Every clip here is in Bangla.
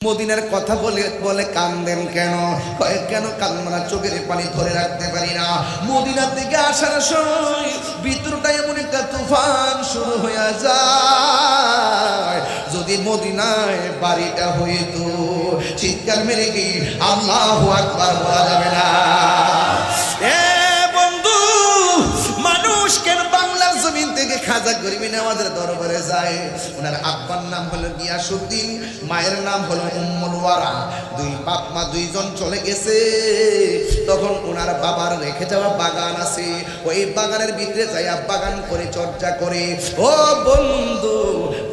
মদিনার কথা বলে বলে কান্দেন কেন? কেন কান্না? চোখের পানি ধরে রাখতে পারি না। মদিনা থেকে আসার সময় ভিতরটা এমন একটা তুফান শুরু হয়ে যায়। যদি মদিনায় বাড়িটা হইতো, চিৎকার মেরে কি আল্লাহু আকবার বলা যাবে না? বন্ধু, মানুষ কেন বাংলার জমিন থেকে খাজা গরিবী নওয়াজের দরবারে যায়? ওনার আব্বার নাম হলো গিয়াসউদ্দিন, মায়ের নাম হলো উম্মুল ওয়ারা। দুই বাপ মা দুইজন চলে গেছে। তখন ওনার বাবার রেখে যাওয়া বাগান আছে, ওই বাগানের ভিতরে যাইয়া বাগান পরিচর্যা করে। ও বন্ধু,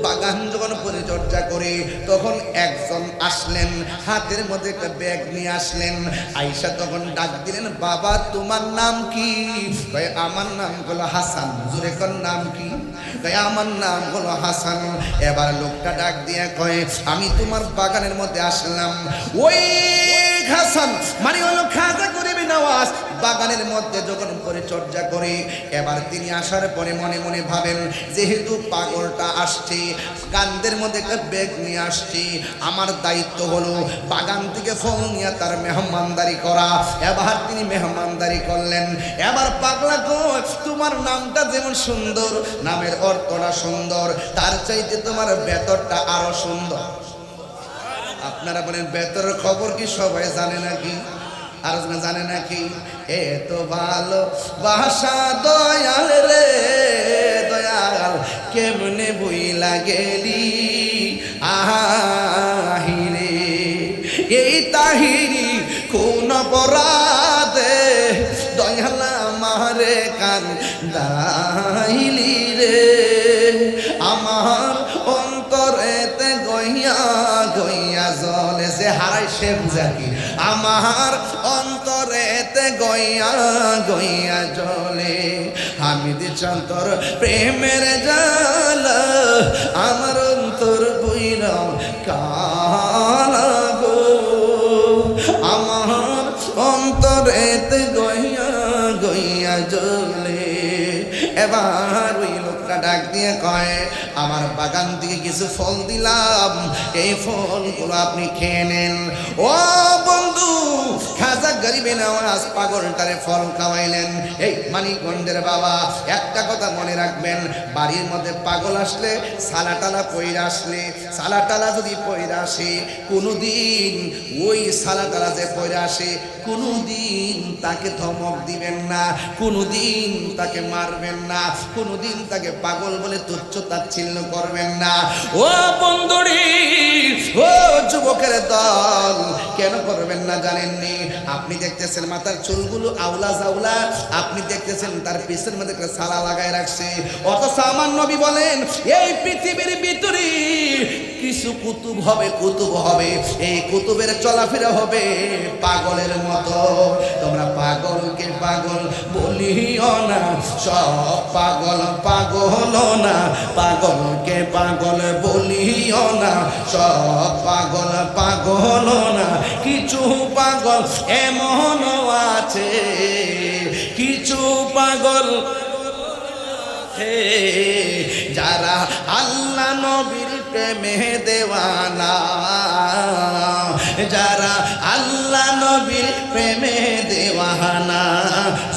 বাগান যখন পরিচর্যা করে তখন একজন আসলেন, হাতের মধ্যে একটা ব্যাগ নিয়ে আসলেন। আয়েশা তখন ডাক দিলেন, বাবা তোমার নাম কি? কয় আমার নাম হলো হাসান। জোরে কোন নাম কি? কয় আমার নাম হলো হাসান। এবার লোকটা ডাক দিয়ে কয়, আমি তোমার বাগানের মধ্যে আসলাম। ওই হাসান মানে হলো খাজা গরিবী নওয়াজ বাগানের মধ্যে যখন পরিচর্যা করে, এবার তিনি আসার পরে মনে মনে ভাবেন, যেহেতু পাগলটা আসছে, কান্দের মধ্যে একটা ব্যাগ নিয়ে আসছে, আমার দায়িত্ব হলো বাগান থেকে ফল নিয়ে তার মেহমানদারি করা। এবার তিনি মেহমানদারি করলেন। এবার পাগলা কই, তোমার নামটা যেমন সুন্দর, নামের অর্থটা সুন্দর, তার চাইতে তোমার বেতরটা আরো সুন্দর। আপনারা বলেন বেতরের খবর কি সবাই জানে নাকি? আর জানে নাকি? এত ভালো বাসা দয়াল রে দয়াল, কেমনে বইলা গেলি আহিরে, এই তাহিরি কোন অপরাধে দয়াল আমারে কান্দাইলি রে, আমার অন্তরেতে গইয়া গইয়া জলে, যে হারাই সে বুঝাকি, আমার অন্তরেতে গইয়া গইয়া জলে, হামিদ চন্তর প্রেমের জাল, আমার অন্তর বইরা কালাগো, আমার অন্তরেতে গইয়া গইয়া জলে। এবার ওই লোকটা ডাক দিয়ে কয়, আমার বাগান থেকে কিছু ফল দিলাম, এই ফলগুলো আপনি খেয়ে নেন। ও বন্ধু, খাজা গরিবী নওয়াজ পাগলটারে ফল খাওয়াইলেন। এই মানিকগঞ্জের বাবা, একটা কথা মনে রাখবেন, বাড়ির মধ্যে পাগল আসলে, সালাটালা পইরা আসলে, সালাটালা যদি পইরা আসে, কোনোদিন ওই সালাটালা যে পইরা আসে, কোনোদিন তাকে ধমক দিবেন না, কোনোদিন তাকে মারবেন না, কোনোদিন তাকে পাগল বলে তুচ্ছ তাচ্ছিল্য করবেন না। ও বন্ধুরি, ও যুবকের দল, কেন করবেন না জানেননি? আপনি দেখতেছেন মাথার চুলগুলো আউলা জাউলা, আপনি দেখতেছেন তার পিছের মধ্যে একটা সালা লাগায় রাখছে, অথচ আমার নবী বলেন, এই পৃথিবীর ভিতরে কিছু কুতুব হবে, কুতুব হবে, এই কুতুবের চলাফেরা হবে পাগলের মতো। তোমরা পাগলকে পাগল বলিও না, সব পাগল পাগল না, পাগলকে পাগল বলিও না, সব পাগল পাগল না, কিছু পাগল এমনও আছে, কিছু পাগল যারা আল্লাহ নবীর প্রেমে দেওয়ানা, যারা আল্লাহ নবীর প্রেমে দেওয়ানা,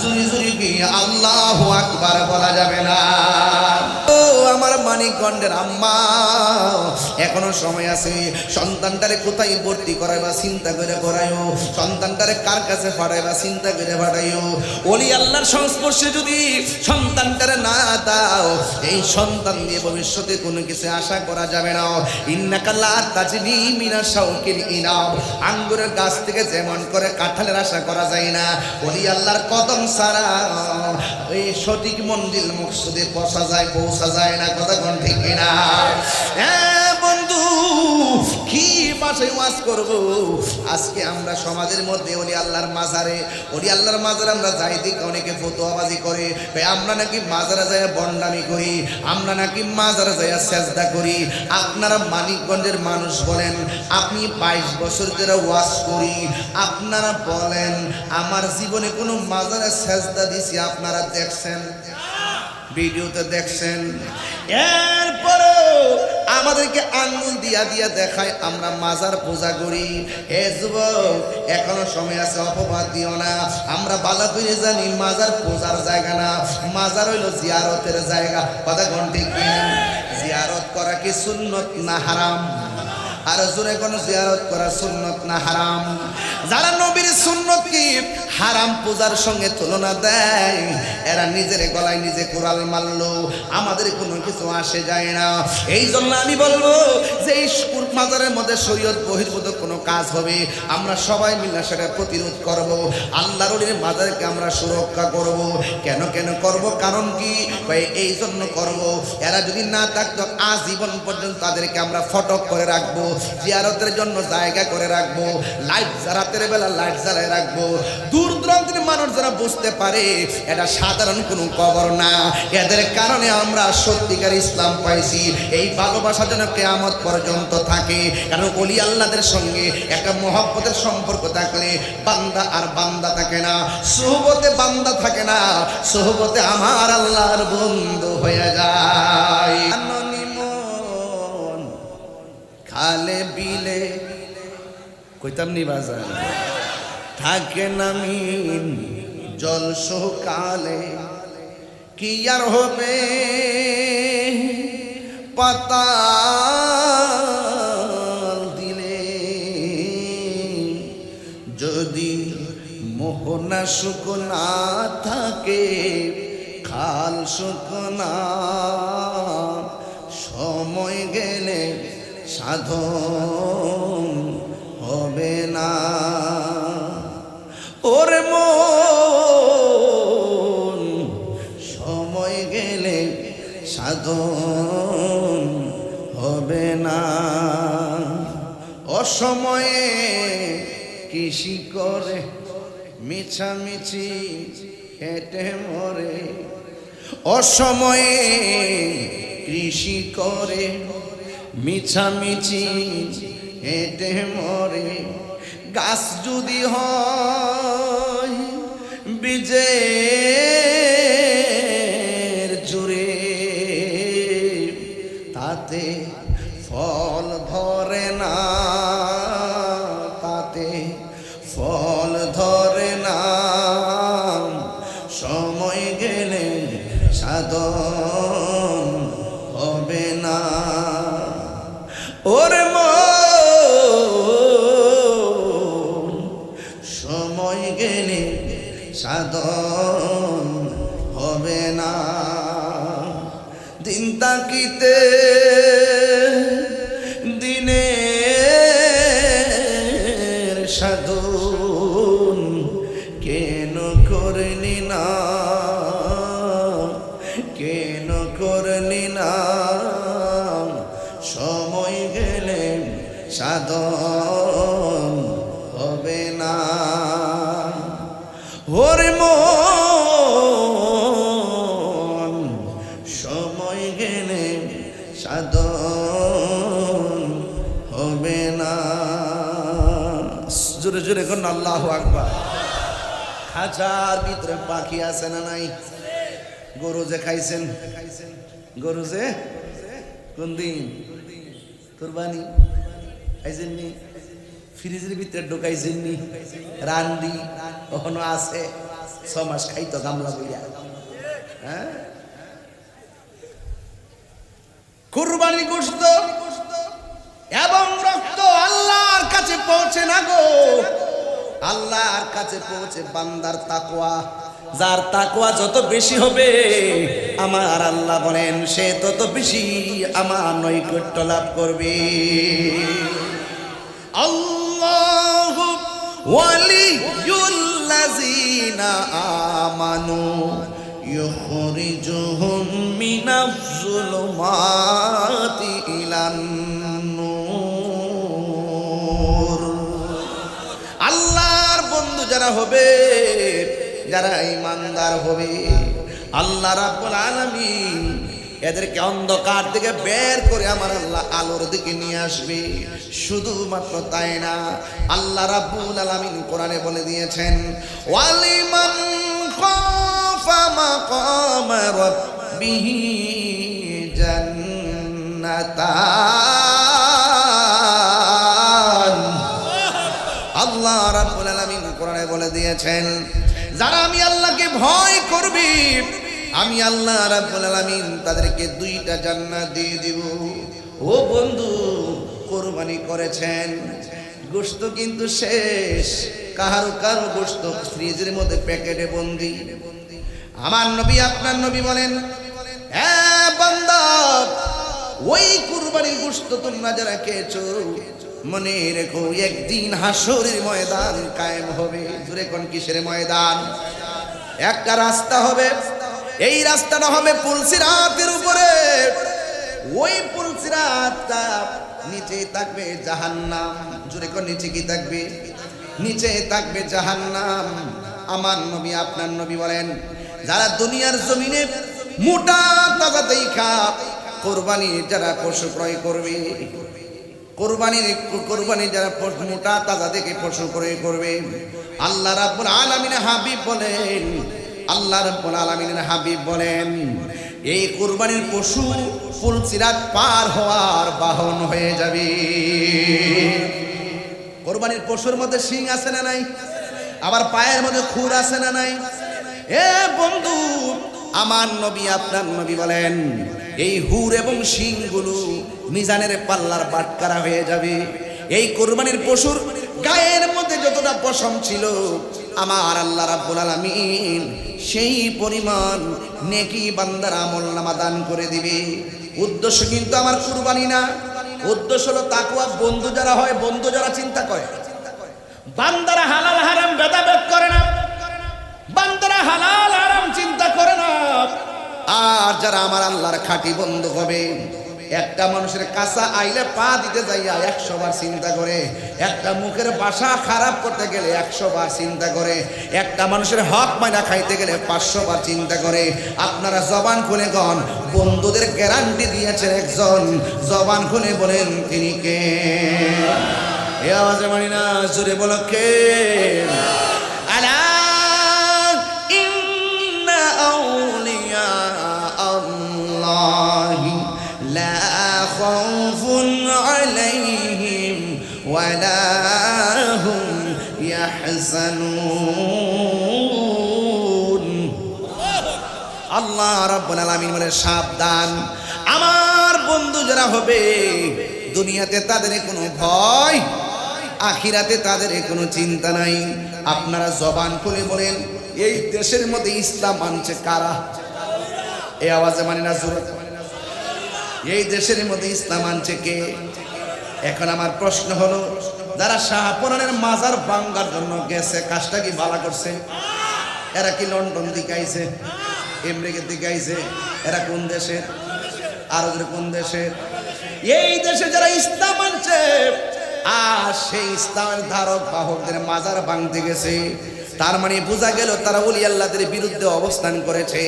জুরি জুরি কি আল্লাহু আকবার বলা যাবে না? ও আমার মানিকগঞ্জের আম্মা, এখনো সময় আছে, সন্তানটারে কোথায় ভর্তি করাইবা চিন্তা করে করাইও, সন্তানটারে কার কাছে পাঠাইবা চিন্তা করে পাঠাইও। ওলি আল্লাহর সংস্পর্শে যদি সন্তানটারে না দাও, এই সন্তান দিয়ে ভবিষ্যতে কোনো কিছু আশা করা যাবে না। ইন্নাকা লা তাজনি মিনা শাওকিল ইনাব, আঙ্গুরের গাছ থেকে যেমন করে কাঁঠালের আশা করা যায় না, ওলি আল্লাহর কদম ছাড়া এই সঠিক মঞ্জিল মকসুদে পৌঁছা যায় না। কথা কোন ঠিক কিনা? হ্যাঁ বন্ধু, কি ভাষায় ওয়াজ করব? আজকে আমরা সমাজের মধ্যে ওলি আল্লাহর মাজারে, ওলি আল্লাহর মাজারে আমরা যাই দিকে অনেকে ফতোয়াবাজি করে, আমরা নাকি মাজারে যায় বন্ডামি করি, আমরা নাকি মাজারে যায় সেজদা করি। আপনারা মানিকগঞ্জের মানুষ বলেন, আপনি 22 বছর ধরে ওয়াজ করি, আপনারা বলেন আমার জীবনে কোনো মাজারে সেজদা দিছি আপনারা দেখছেন? ভিডিওতে দেখছেন? এরপরও আমাদেরকে আঙ্গুল দিয়া দিয়া দেখায় আমরা মাজার পূজা করি। হে যুবক, এখনো সময় আছে, অপবাদ দিও না। আমরা ভালো করে জানি মাজার পূজার জায়গা না, মাজার হইল জিয়ারতের জায়গা। কথা কোন ঠিক কি? জিয়ারত করা কি সুন্নত না হারাম? আর জোরে কোন জিয়ারত করা সুন্নত না হারাম? যারা নবীর সুন্নত কি হারাম পূজার সঙ্গে তুলনা দেয়, এরা নিজের গলায় নিজে কোরাল মারলো, আমাদের কোনো কিছু আসে যায় না। এই জন্য আমি বলবো যে এই মাজারের মধ্যে শরীয়ত বহির্ভূত কোনো কাজ হবে, আমরা সবাই মিলে সেটা প্রতিরোধ করব। আল্লাহর ওলির মাজারকে আমরা সুরক্ষা করব। কেন কেন করব? কারণ কি? এই জন্য করব, এরা যদি না থাকতো আজীবন পর্যন্ত তাদেরকে আমরা ফটক করে রাখবো, জিয়ারতের জন্য জায়গা করে রাখবো, লাইট রাতের বেলা লাইট জ্বালায় রাখবো। দূর দূরান্তের মানুষ যারা বুঝতে পারে এটা সাধারণ কোনো কবর না, এদের কারণে আমরা সত্যিকার ইসলাম পাইছি। এই ভালোবাসা যেন কিয়ামত পর্যন্ত থাকে। কারণ ওলি আল্লাহদের সঙ্গে একটা মহব্বতের সম্পর্ক থাকলে বান্দা আর বান্দা থাকে না, সোহবতে বান্দা থাকে না, সোহবতে আমার আল্লাহর বন্ধু হয়ে যায়। খালে বিলে কইতাম নি বাজার থাকে নামিন জল সকালে, কি আর হবে পাতা দিলে, যদি মোহনা শুকনা থাকে খাল শুকনা, সময় গেলে সাধন হবে না। ওর মন সময় গেলে সাধন হবে না। অসময়ে কৃষি করে মিছামিছি হেঁটে মরে, অসময়ে কৃষি করে মিছামিছি হেঁটে মরে। গাছ যদি হয় বীজের জুড়ে, তাতে ফল ধরে না, তাতে ফল ধরে না। সময় গেলে সাধন হবে না। ওরে মন সময় গেলে সাধন হবে না। দিন তাকিতে দিনের সাধন কেন করলি না, কেন করলি না। সময় গেলে সাধন হবে না। ওরে মন সময় গেলে সাধন হবে না। জোরে জোরে কোন আল্লাহু আকবার। খাঁচার ভিতরে পাখি আছে না নাই? গরু যে খাইছেন, গরু যে কোন দিন কুরবানি খাইছেননি, ফ্রিজের ভিতরে ঢুকাইছেননি, রান্ডি কখনো আছে 6 মাস খাইতো গামলা বইয়া। হ্যাঁ, কুরবানি গোশত এবং রক্ত আল্লাহর কাছে পৌঁছে না গো, আল্লাহর কাছে পৌঁছে বান্দার তাকওয়া। যার তাকওয়া যত বেশি হবে আমার আল্লাহ বলেন সে তত বেশি আমার নৈকট্য লাভ করবে। আল্লাহু ওয়ালিয়ুল্লাযিনা আমানু ইউখরিজুহুম মিনাজ-জুলুমাতি ইলান নূর। আল্লাহর বন্ধু যারা হবে, যারা ঈমানদার হবে, আল্লাহ রাব্বুল আলামিন এদেরকে অন্ধকার থেকে বের করে আমার আল্লাহ আলোর দিকে নিয়ে আসবে। শুধুমাত্র তাই না, আল্লাহ রাব্বুল আলামিন কোরআনে বলে দিয়েছেন ওয়ালিমান খাফা মাকাম রাব্বিহি জান্নাত জান্নাতান। আল্লাহ রাব্বুল আলামিন কোরআনে বলে দিয়েছেন, যারা আমি আল্লাহকে ভয় করবে আমি আল্লাহ রাব্বুল আলামিন তাদেরকে দুইটা জান্নাত দিয়ে দিব। ও বন্ধু, কোরবানি করেছেন, গোশত কিন্তু শেষ, কারো কারো গোশত ফ্রিজের মধ্যে প্যাকেটে বন্দি। আমার নবী আপনার নবী বলেন, হ্যাঁ বান্দা, ওই কুরবানির গোশত তোমরা যারা খেয়েছো মনে রেখো একদিন হাসরের ময়দান কায়েম হবে। জোরে কোন কিসের ময়দান? একটা রাস্তা হবে, এই রাস্তাটা হবে পুলসিরাতের উপরে। ওই পুলসিরাতটা নিচে থাকবে জাহান্নাম। জোরে কোন নিচে কি থাকবে? নিচে থাকবে জাহান্নাম। আমার নবী আপনার নবী বলেন, যারা দুনিয়ার জমিনে মোটা তাজা দেখা কোরবানি যারা পশু ক্রয় করবে, কোরবানি যারা মোটা তাজা দেখে পশু ক্রয় করবে, আল্লাহ রাব্বুল আলামিনের হাবিব বলেন, আল্লাহ রাব্বুল আলামিনের হাবিব বলেন, এই কোরবানির পশু পুলসিরাত পার হওয়ার বাহন হয়ে যাবে। কোরবানির পশুর মধ্যে শিং আছে না নাই? আবার পায়ের মধ্যে খুর আছে না নাই? এ বন্ধু, আমার নবী আপনার নবী বলেন, এই হুর এবং শিংগুলো মিজানের পাল্লার বাটকারা হয়ে যাবে। এই কোরবানির পশুর গায়ের মধ্যে যতটা পশম ছিল আমার আল্লাহ রাব্বুল আলামিন সেই পরিমাণ নেকি বান্দার আমলনামা দান করে দিবে। উদ্দেশ্য কিন্তু আমার কুরবানি না, উদ্দেশ্য হলো তাকওয়া। বন্ধু যারা হয়, বন্ধু যারা চিন্তা করে, বান্দারা হালাল হারাম ভেদাভেদ করে না, বান্দারা হালাল হারাম চিন্তা করে না। আর যারা আমার আল্লাহর খাঁটি বন্ধু হবে, একটা মানুষের কাছে আইলে পা দিতে যাইয়া 100 বার চিন্তা করে, একটা মুখের ভাষা খারাপ করতে গেলে 100 বার চিন্তা করে, একটা মানুষের হক মাইনা খাইতে গেলে 500 বার চিন্তা করে। আপনারা জবান খুলে গন, বন্ধুদের গ্যারান্টি দিয়েছেন একজন, জবান খুলে বলেন তিনি কে? এ আওয়াজে মানি না, জোরে বলো কে? আলা ইন্না আউলিয়া আল্লাহি লা খাউফুন আলাইহিম ওয়ালা হুম ইয়াহজানুন। আল্লাহ রাব্বুল আলামিন বলে, সাবধান, আমার বন্ধু যারা হবে দুনিয়াতে তাদের কোনো ভয়, আখিরাতে তাদের কোনো চিন্তা নাই। আপনারা জবান খুলে বলেন, এই দেশের মধ্যে ইসলাম আনছে কারা? এই আওয়াজে মানে না, জোরে। এই দেশের মধ্যে ইসলাম আনছে কে? এখন আমার প্রশ্ন হলো, যারা শাহপুরানের মাজার ভাঙার জন্য গেছে, কাজটা কি ভালো করছে? এরা কি লন্ডন দিকে আইছে, আমেরিকা দিকে আইছে? এরা কোন দেশের? আরো কোন দেশের? এই দেশে যারা ইসলাম আনছে আর সেই ইসলামের ধারক বাহকদের মাজার ভাঙতে গেছে, তার মানে বোঝা গেল তারা ওলি আল্লাহদের বিরুদ্ধে অবস্থান করেছে।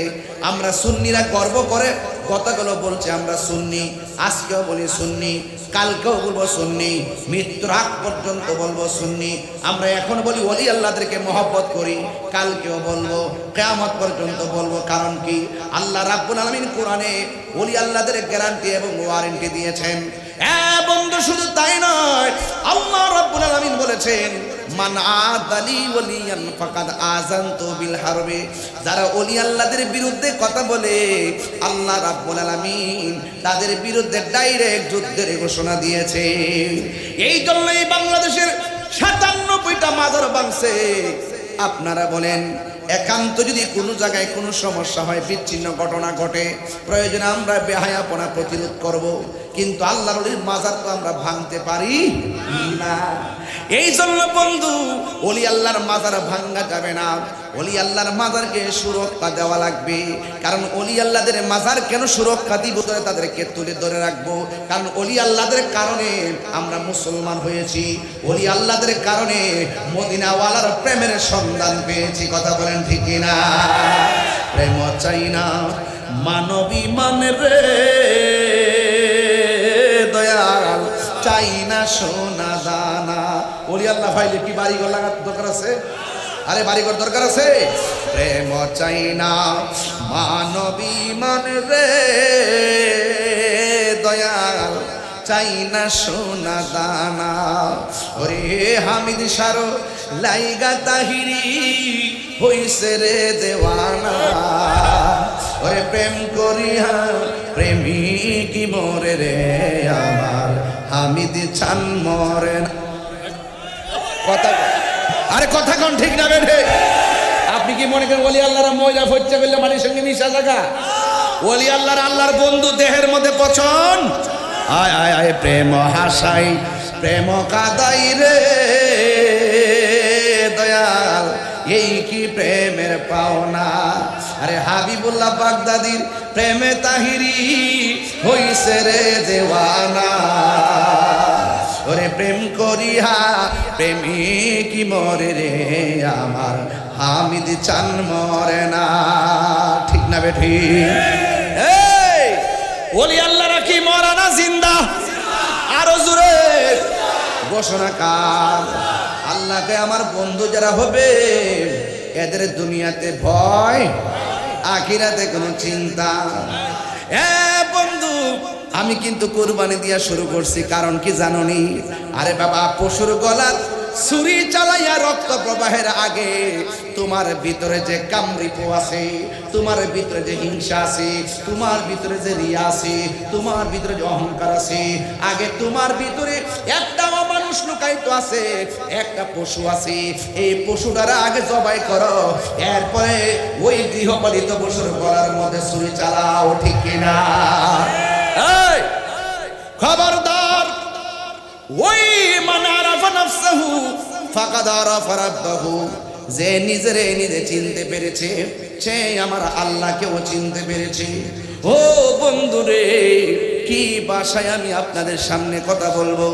আমরা সুন্নিরা গর্ব করে কথাগুলো বলছে, আমরা সুন্নি, আজকেও বলি সুন্নি, কালকেও বলবো সুন্নি, মৃত্যুর আগ পর্যন্ত বলবো সুন্নি। আমরা এখন বলি ওলি আল্লাহদেরকে মহব্বত করি, কালকেও বলবো, কিয়ামত পর্যন্ত বলবো। কারণ কি? আল্লাহ রাব্বুল আলামিন কোরআনে ওলি আল্লাহদের গ্যারান্টি এবং ওয়ারেন্টি দিয়েছেন। হ্যাঁ বন্ধু, শুধু তাই নয়, আল্লাহ রাব্বুল আলামিন বলেছেন, মান আদালি ওলিয়ান ফাকাদ আযানতু বিল হারবি। যারা ওলি আল্লাহদের বিরুদ্ধে কথা বলে আল্লাহ রাব্বুল আলামিন তাদের বিরুদ্ধে ডাইরেক্ট যুদ্ধের ঘোষণা দিয়েছে। এই জন্যই বাংলাদেশের ৯৭টা মাজার ভাঙছে। আপনারা বলেন, একান্ত যদি কোনো জায়গায় কোনো সমস্যা হয়, বিচ্ছিন্ন ঘটনা ঘটে, প্রয়োজনে আমরা বেহায়াপনা প্রতিরোধ করব, কিন্তু আল্লাহর ওলির মাজার তো আমরা ভাঙতে পারি না। এই জন্য বন্ধু, ওলি আল্লাহর মাজার ভাঙা যাবে না, ওলি আল্লাহর মাজারকে সুরক্ষা দেওয়া লাগবে। কারণ ওলি আল্লাহদের মাজার কেন সুরক্ষা দিব? তাদেরকে তুলে ধরে রাখবো। কারণ ওলি আল্লাহদের কারণে আমরা মুসলমান হয়েছি, ওলি আল্লাহদের কারণে মদিনাওয়ালার প্রেমের সন্ধান পেয়েছি। কথা বলেন ঠিক কিনা? প্রেম চাই না, মানবী মানে রে দয়াল, চাই না সোনা দানা। ওলি আল্লাহ ভাইলে কি বাড়িঘর লাগার দরকার আছে? আরে বাড়িঘর দরকার আছে? প্রেম চাই না, মানবী মানে রে দয়াল চাই না সোনা দানা। ওরে হামিদ সারো লাইগা তাহিরি হইছে রে দেওয়ানা। ওরে প্রেম করিয়া প্রেমিক মরে রে আমার হামিদ চান মরে না। কথা আরে কথা কোন ঠিক না বেঠে? আপনি কি মনে করেন ওলি আল্লাহর ময়লা ফচ্চা করলে মাটির সঙ্গে মিশা জায়গা? ওলি আল্লাহর বন্ধু দেহের মধ্যে পছন। আয় আয় আয় প্রেম হাসাই প্রেম কাদাই রে দয়াল, এই কি প্রেমের পাওনা। আরে হাবিবুল্লাহ বাগদাদির প্রেমে তাহিরি হইছে রে দেওয়ানা। ওরে প্রেম করিয়া প্রেমিক মরে রে আমার হামিদ চান মরে না। ঠিক না বেঠি? এই ওলি আল্লাহরা কি মরা না জিন্দা? আরো জোরে ঘোষণা কার? আল্লাহকে আমার বন্ধু যারা হবে এদের দুনিয়াতে ভয়, আখিরাতে কোনো চিন্তা। বন্ধু আমি কিন্তু কুরবানি দিয়া শুরু করছি, কারণ কি জানোনি? আরে বাবা, পশুর গলা ছুরি চালাইয়া রক্ত প্রবাহের আগে তোমার ভিতরে যে কামরিপো আছে, তোমার ভিতরে যে হিংসা আছে, তোমার ভিতরে যে রিয়া আছে, তোমার ভিতরে যে অহংকার আছে, আগে তোমার ভিতরে একটা মানুষ লুকায়িত আছে, একটা পশু আছে। এই পশুটারা আগে জবাই করো, এরপরে ওই গৃহপালিত পশুর গলার মধ্যে ছুরি চালাও। ঠিক কিনা? এই খবরদার, ওই মান আরাফা নাফসাহু ফাকাদ আরাফা রাব্বাহু, যে নিজেরে নিজে চিনতে পেরেছে সে আমার আল্লাহকেও চিনতে পেরেছে। ও বন্ধুরে, কি ভাষায় আমি আপনাদের সামনে কথা বলবো?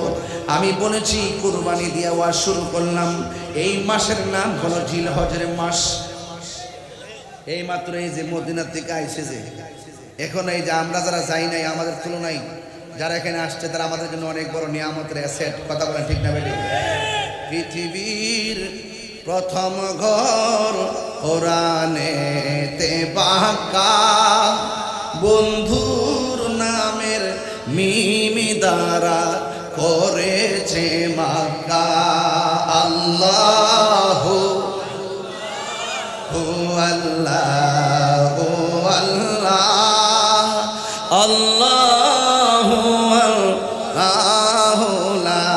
আমি বলেছি কুরবানি দিয়ে ওয়াজ শুরু করলাম। এই মাসের নাম হলো জিলহজের মাস। এই মাত্র এই যে মদিনা থেকে আইছে, যে এখন এই যে আমরা যারা যাই নাই, আমাদের তুলনায় যারা এখানে আসছে তারা আমাদের জন্য অনেক বড় নিয়ামতের অ্যাসেট। কথা বলেন ঠিক না বেটি? পৃথিবীর প্রথম ঘর কোরআনেতে পাকা, বন্ধুর নামের মিমি দ্বারা করেছে মাক্কা। আল্লাহু আল্লাহ আল্লাহ আল্লাহু আল্লাহু লা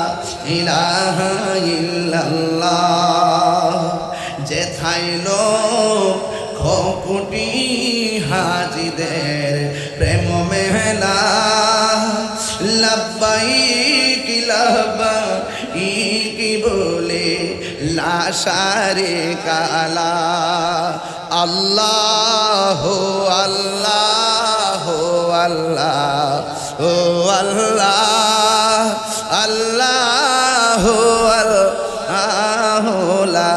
ইলাহা ইল্লাল্লাহ। যেথায় লোক কোটি হাজিদের প্রেম মেলা, লাব্বাইক লাব্বাইক বলে লাশারে কালা। আল্লাহ আল্লাহ আল্লাহ ও আল্লাহ আল্লাহ আল্লাহ লা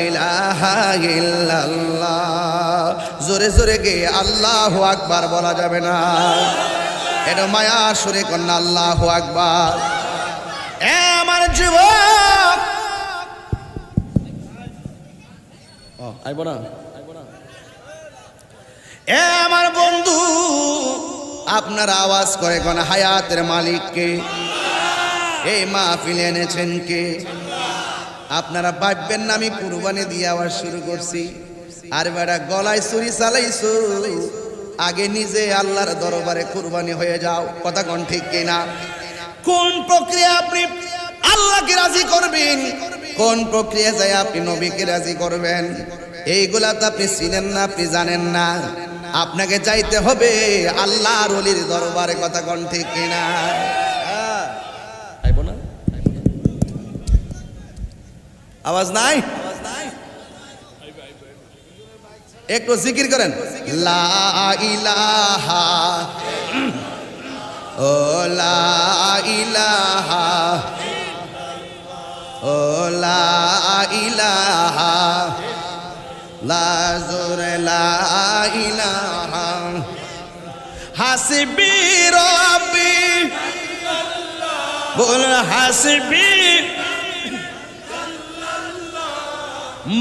ইলাহা ইল্লাল্লাহ। জোরে জোরে গে আল্লাহু আকবার বলা যাবে না? এটা মায়া সুরে কন্যা আল্লাহু আকবার। আমার যুবক আইব না, আমার বন্ধু, আপনার আওয়াজ করে কোন হায়াতের মালিককে? এই মাহফিলে এনেছেন কে? আপনারা ভাববেন না আমি কুরবানি দিয়ে আওয়াজ শুরু করছি। আর বেটা গলায় ছুরি চালাইছো, আগে নিজে আল্লাহর দরবারে কুরবানি হয়ে যাও। কথা কোন ঠিক কিনা? কোন প্রক্রিয়া আপনি আল্লাহকে রাজি করবেন, কোন প্রক্রিয়া যায় আপনি নবীকে রাজি করবেন, এইগুলা তো আপনি চিনেন না, আপনি জানেন না। আপনাকে যাইতে হবে আল্লাহর ওলির দরবারে। কথা কোন ঠিক কিনা? আইব না? আওয়াজ নাই? একটু জিকির করেন, লা ইলাহা ও লা ইলাহা ও লা ইলাহা লা জোরে লা ইলাহা হাসবি রব্বি বল হাসবি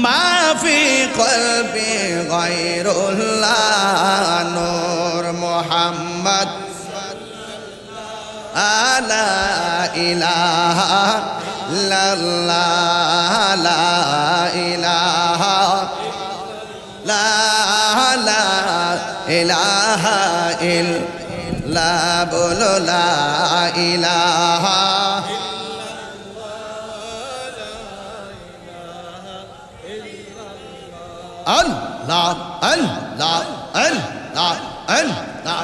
মাফি কলবি গায়রুল্লাহ নূর মুহাম্মদ লা ইলাহা ইল্লাল্লাহ লা ইলাহা লা ইলাহা ইল্লাল্লাহ বলো লা ইলাহা আল্লাহ আল্লাহ আল্লাহ আল্লাহ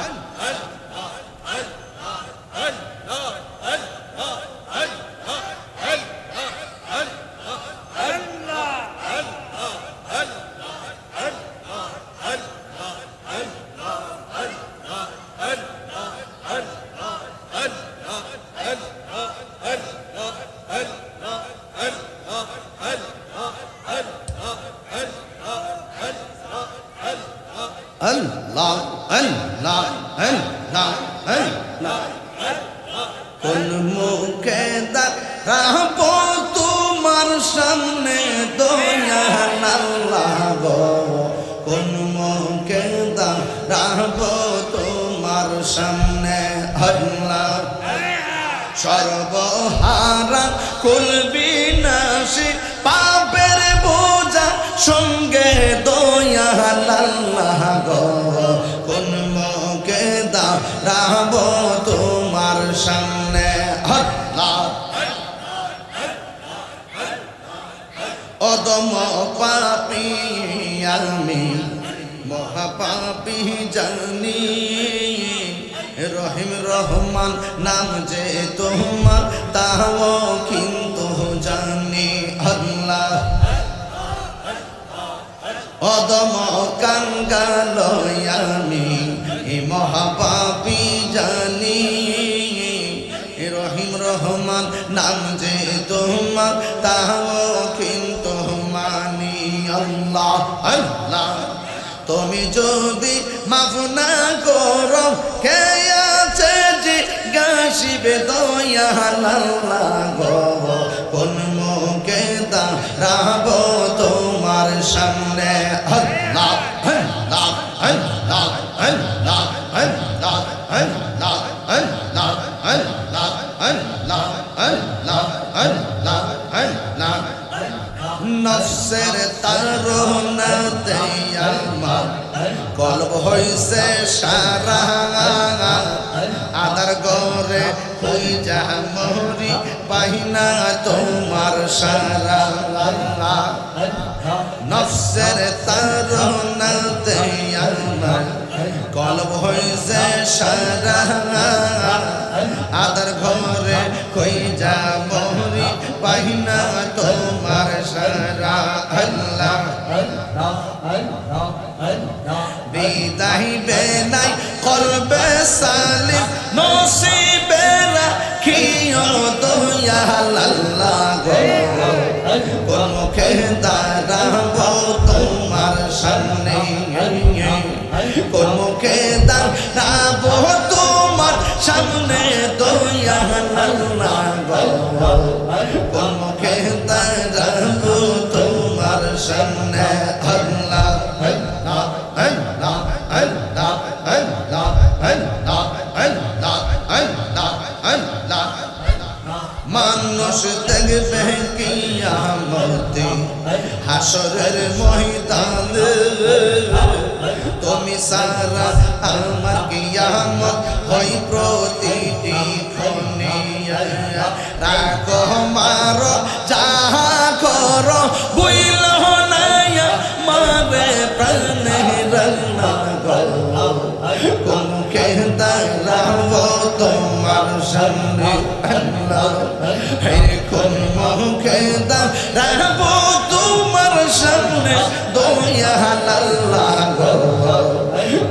আল্লাহ আল্লাহ আল্লাহ আল্লাহ কোন মুখে দাঁড়াবো তোমার সামনে দয়াল আল্লাহ গো কোন মুখে দাঁড়াবো তোমার সামনে আল্লাহ সর্বহারা কুল বিনাশী পাপের বোঝা সঙ্গে দয়াল আল্লাহ গো কোন মুখে দাঁড়াবো তোমার সামনে আল্লাহ অদম পাপী আমি মহাপাপী জানি রহিম রহমান নাম যে তোমার তাও কিন্তু জানি আল্লাহ অদম কাঙ্গাল আমি মহাপাপী জানি রহিম রহমান নাম যে তোমার তাও কিন্তু মানি আল্লাহ আল্লাহ তুমি যদি মাফ না করো কে আছে যে গাছিবে দয়াল আল্লাহ গো কোন মুখে দাঁড়াবো তোমার সামনে আল্লাহ আল্লাহ আল্লাহ আল্লাহ আল্লাহ আল্লাহ আল্লাহ আল্লাহ আল্লাহ আল্লাহ আল্লাহ আল্লাহ নফসের তাড়নাতে আমার কলব হইছে সারা আদার গরে হই যা মরি পাইনা তোমার সারা নফসের তাড়নাতে আমার কলব হইছে সারা আদার ঘরে কই যা মরি পাইনা তোমার সারা আল্লাহ বিদায় বেলাই কলবে সালিম নসিবে রাখিও দয়াল আল্লাহ গো কোন মুখে দাঁড়াবো তোমার সামনে কোন মুখে দাঁড়াবো তোমার সামনে দয়াল আল্লাহ গো কোন মুখে দাঁড়াবো তোমার সামনে আল্লাহ আল্লাহ আল্লাহ আল্লাহ আল্লাহ আল্লাহ আল্লাহ আল্লাহ আল্লাহ মানুষ দেখবে কিয়ামতে হাসরের ময়দানে তুমি সারা আমার কিয়ামত হই প্রতিটি ক্ষণে রাখো মারো যাহা করো বুইল না মারে প্রাণে রান্না গো কোন মুখে দাঁড়াবো তোমার সামনে আল্লাহ হে কোন মুখে দাঁড়াবো তোমার সামনে দয়াল আল্লাহ গো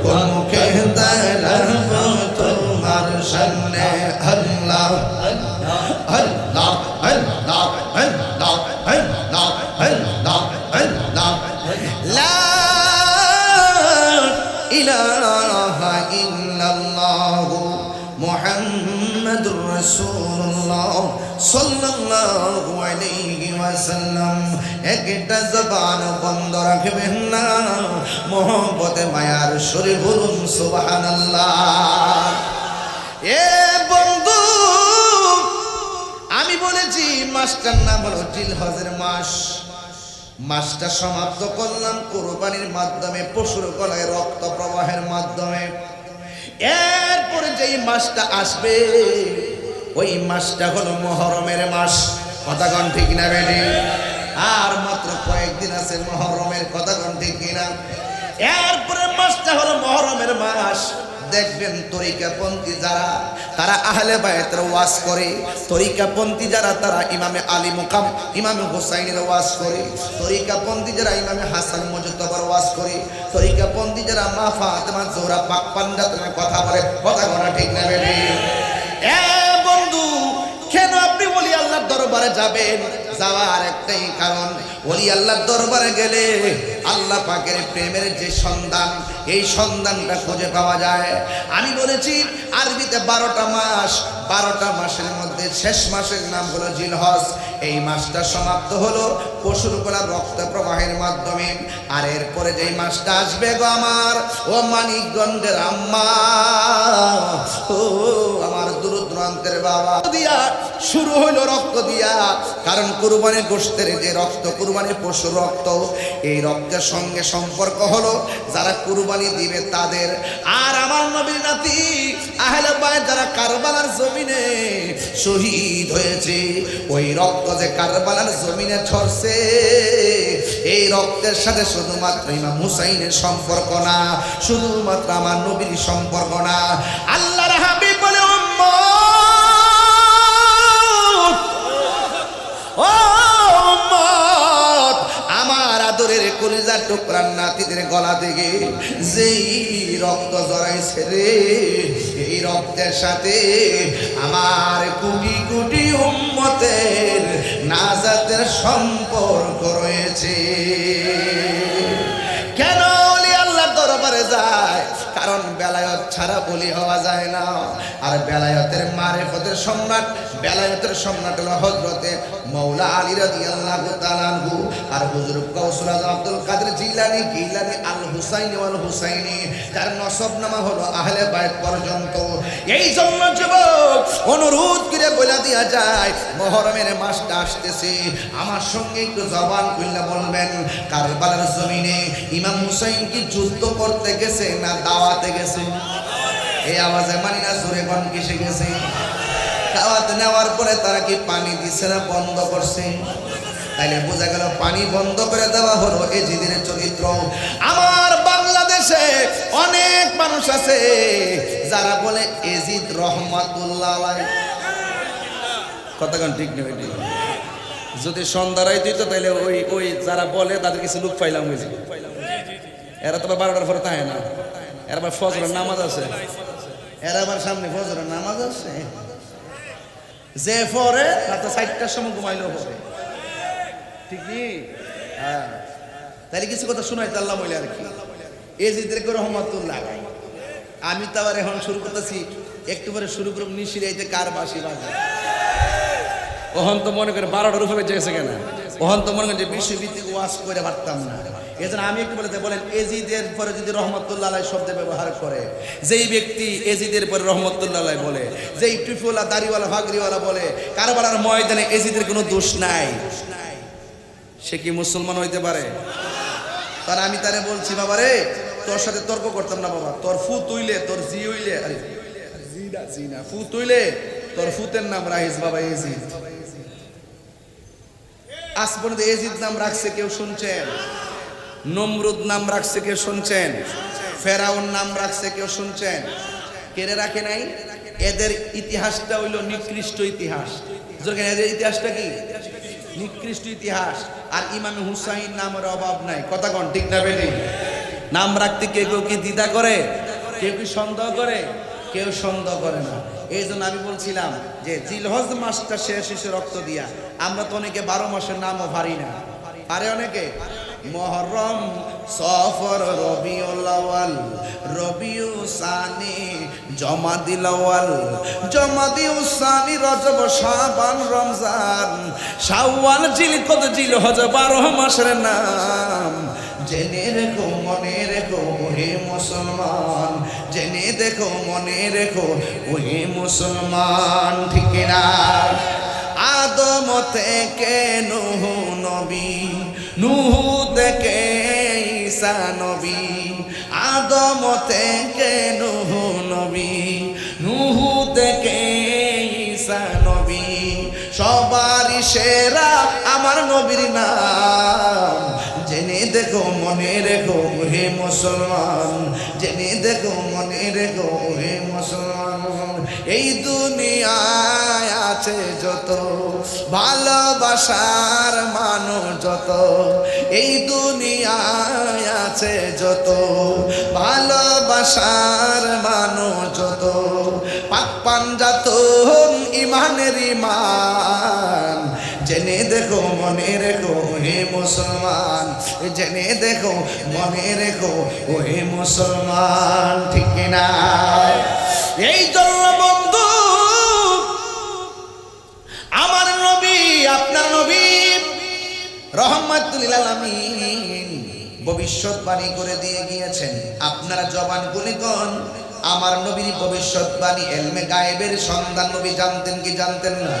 কোন মুখে দাঁড়াবো তোমার সামনে আল্লাহ আল্লাহ আল্লাহ আল্লাহ আল্লাহ আল্লাহ আল্লাহ লা ইলাহা ইল্লাল্লাহ মুহাম্মাদুর রাসূলুল্লাহ সাল্লাল্লাহু আলাইহি ওয়াসাল্লাম একটা জবান বন্ধ রাখবেন না মোহব্বতে মায়ার সুরে বলুন সুবহানাল্লাহ এ বন্ধু আমি বলেছি মাসটার নাম হলো জিলহজের মাস। মাসটা সমাপ্ত করলাম কুরবানির মাধ্যমে, পশুর গলায় রক্ত প্রবাহের মাধ্যমে। এরপরে যেই মাসটা আসবে ওই মাসটা হলো মুহররমের মাস। কথা কোন ঠিক না বেটি? আর মাত্র কয়েকদিন আছে মুহররমের, কথা কোন ঠিক কিনা? এরপরে মাসটা হলো মুহররমের মাস। দেখবেন তরিকাপন্থী যারা তারা আহলে বায়তের ওয়াজ করে, তরিকাপন্থী যারা তারা ইমামে আলী মুকাম ইমামে হুসাইনের ওয়াজ করে, তরিকাপন্থী যারা ইমামে হাসান মুজতবার ওয়াজ করে, তরিকাপন্থী যারা মা ফাতেমা জোহরা পাক পান্ডাতের কথা বলে। কথা বলা ঠিক না বেটি? এ বন্ধু, কেন আপনি ওলি আল্লাহর দরবারে যাবেন? যাওয়ার একটাই কারণ, ওলি আল্লাহর দরবারে গেলে আল্লাহ পাকের প্রেমের যে সন্ধান, এই সন্ধানটা খুঁজে পাওয়া যায়। আমি বলেছি আরবিতে 12টা মাস, 12টা মাসের মধ্যে শেষ মাসের নাম হলো জিলহজ। এই মাসটা সমাপ্ত হলো পশুর গলার রক্ত প্রবাহের মাধ্যমে। আর এরপরে যেই মাসটা আসবে গো আমার ও মানিকগঞ্জের আম্মা, ও আমার দূরদূরান্তের বাবা, দিয়া শুরু হইলো রক্ত দিয়া। কারণ কুরবানির গোশতের যে রক্ত, কুরবানির পশুর রক্ত, এই রক্তের সঙ্গে সম্পর্ক হলো যারা কুরবানি দিবে তাদের। আর আমার নবীর নাতি আহলে বায়ত যারা কারবালার জমিনে শহীদ হয়েছে, ওই রক্ত যে কারবালার জমিনে ঝরছে, এই রক্তের সাথে শুধুমাত্র ইমাম হুসাইনের সম্পর্ক না, শুধুমাত্র আমার নবীর সম্পর্ক না। আল্লাহর হাবিব বলে আমার আদরের কলিজার টুকরার নাতিদের গলা থেকে যেই রক্ত জড়াইছে রে, এই রক্তের সাথে আমার কোটি কোটি উম্মতের নাজাতের সম্পর্ক রয়েছে। কেন ওলি আল্লাহর দরবারে যায়? কারণ বেলায়েত ছাড়া বলি হওয়া যায় না। আর বেলায়েতের মারিফতের সম্রাট, বেলায়েতের সম্রাট হলো হযরতে মাওলা আলী রাদিয়াল্লাহু তাআলা আনহু। আর হুজুর গাউসুল আজম আব্দুল কাদের জিলানী গিলানী আল হুসাইনি ওয়াল হুসাইনি, তার নসবনামা হলো আহলে বায়ত পর্যন্ত। এই জন্য যুবক অনুরোধ করে বলে দেয়া যায়, মুহররমের মাসটা আসতেছে, আমার সঙ্গে একটু জবান খুলে বলবেন, কারবালার জমিনে ইমাম হুসাইন কি যুদ্ধ করতে গেছে না দাওয়াতে গেছে? এই আওয়াজে মানি না, জোরে কোন কিসে গেছে? দাওয়াত নেওয়ার পরে তারা কি পানি দিছে না বন্ধ করছে? তাইলে বোঝা গেল পানি বন্ধ করে দেওয়া হলো এজিদের চরিত্র। আমার বাংলাদেশে অনেক মানুষ আছে যারা বলে এজিদ রহমাতুল্লাহ আলাইহি। কতক্ষণ ঠিক নেবে? যদি সন্ধ্যারাই দিত তাইলে ওই ওই যারা বলে তাদের কিছু লোক পাইলাম হয়েছে। এরা তো 12টার পরে তাই না, এর আবার ফজরের নামাজ আছে, এর আবার সামনে ফজরের নামাজ আছে। যে পরে রাত 4টার সময় ঘুমাইলেও পরে, ঠিক কি? হ্যাঁ, তাইলে কিছু কথা শোনাইতে আল্লাহ বলে আর কি। এজিদকে রহমাতুল্লাহ। আমি তো আবার এখন শুরু করতেছি, একটু পরে শুরু করব নিশিরাইতে কার বাঁশি বাজে। ওহন তো মনে করে 12টার উপরে গেছে কেন? ওহন তো মনে করেন যে বিশ্বভিত্তিক ওয়াজ করে পারতাম না। এজন্য আমি একটু বলতে বলেন, এজিদের পরে যদি রহমতুল্লাহ আলাইহি শব্দ ব্যবহার করে, যেই ব্যক্তি এজিদের পরে রহমতুল্লাহ আলাইহি বলে, যেই টুপিওয়ালা দাড়িওয়ালা ভাগরিওয়ালা বলে কারবালার ময়দানে এজিদের কোনো দোষ নাই, সে কি মুসলমান হইতে পারে? তার আমি তারে বলছি, বাবা রে, তোর সাথে তর্ক করতাম না বাবা, তোর ফু তুইলে তোর জি হইলে, আরে জিনা জিনা ফু তুইলে তোর ফুতের নাম রাখিস বাবা এজিদ। আজ পর্যন্ত এজিদ নাম রাখছে কেউ শুনছেন? নমরুদ নাম রাখছে কেউ শুনছেন? ফেরাউন নাম রাখছে কেউ শুনছেন? কেড়ে রাখে নাই। এদের ইতিহাসটা হইল নিকৃষ্ট ইতিহাস। এদের ইতিহাসটা কি? নিকৃষ্ট ইতিহাস। আর ইমামে হুসাইন নামের অভাব নাই। কথা কন ঠিক না বেটি? নাম রাখতে কেউ কেউ কি দ্বিধা করে, কেউ কি সন্দেহ করে? কেউ সন্দেহ করে না। এই জন্য আমি বলছিলাম যে জিলহজ মাসটা শেষ শেষে রক্ত দিয়া। আমরা তো অনেকে 12 মাসের নামও পারি না, পারে অনেকে। মুহররম, সফর, রবিউল আউয়াল, রবিউ সানি, জমাদিল আউয়াল, জমাদিউ সানি, রজব, শাবান, রমজান, শাওয়াল, জিলকদ, জিলহজ 12 মাসের নাম। জেনে রেখো, মনে রেখো হে মুসলমান, জেনে দেখো, মনে রেখো হে মুসলমান, ঠিক না? আদম থেকে নূহ নবী, নূহ থেকে ঈসা নবী, আদম থেকে নূহ নবী, নূহ থেকে ঈসা নবী, সবারই সেরা আমার নবীর নাম। জেনে দেখো মনে রেখো হে মুসলমান, জেনে দেখো মনে রেখো হে মুসলমান, এই দুনিয়ায় আছে যত ভালোবাসার মানুষ যত, এই দুনিয়ায় আছে যত ভালোবাসার মানুষ যত, পাক পাঞ্জাতন ইমানের ইমান। জেনে দেখো মনে রেখো হে মুসলমান, জেনে দেখো মনে রেখো ও হে মুসলমান, ঠিক না? এই জন্য বন্ধু আমার নবী, আপনার নবী রহমাতুল লিল আলামিন ভবিষ্যৎবাণী করে দিয়ে গিয়েছেন। আপনারা জবান খুলে কোন আমার নবীর ভবিষ্যৎবাণী ইলমে গায়েবের সন্ধান নবী জানতেন কি জানতেন না?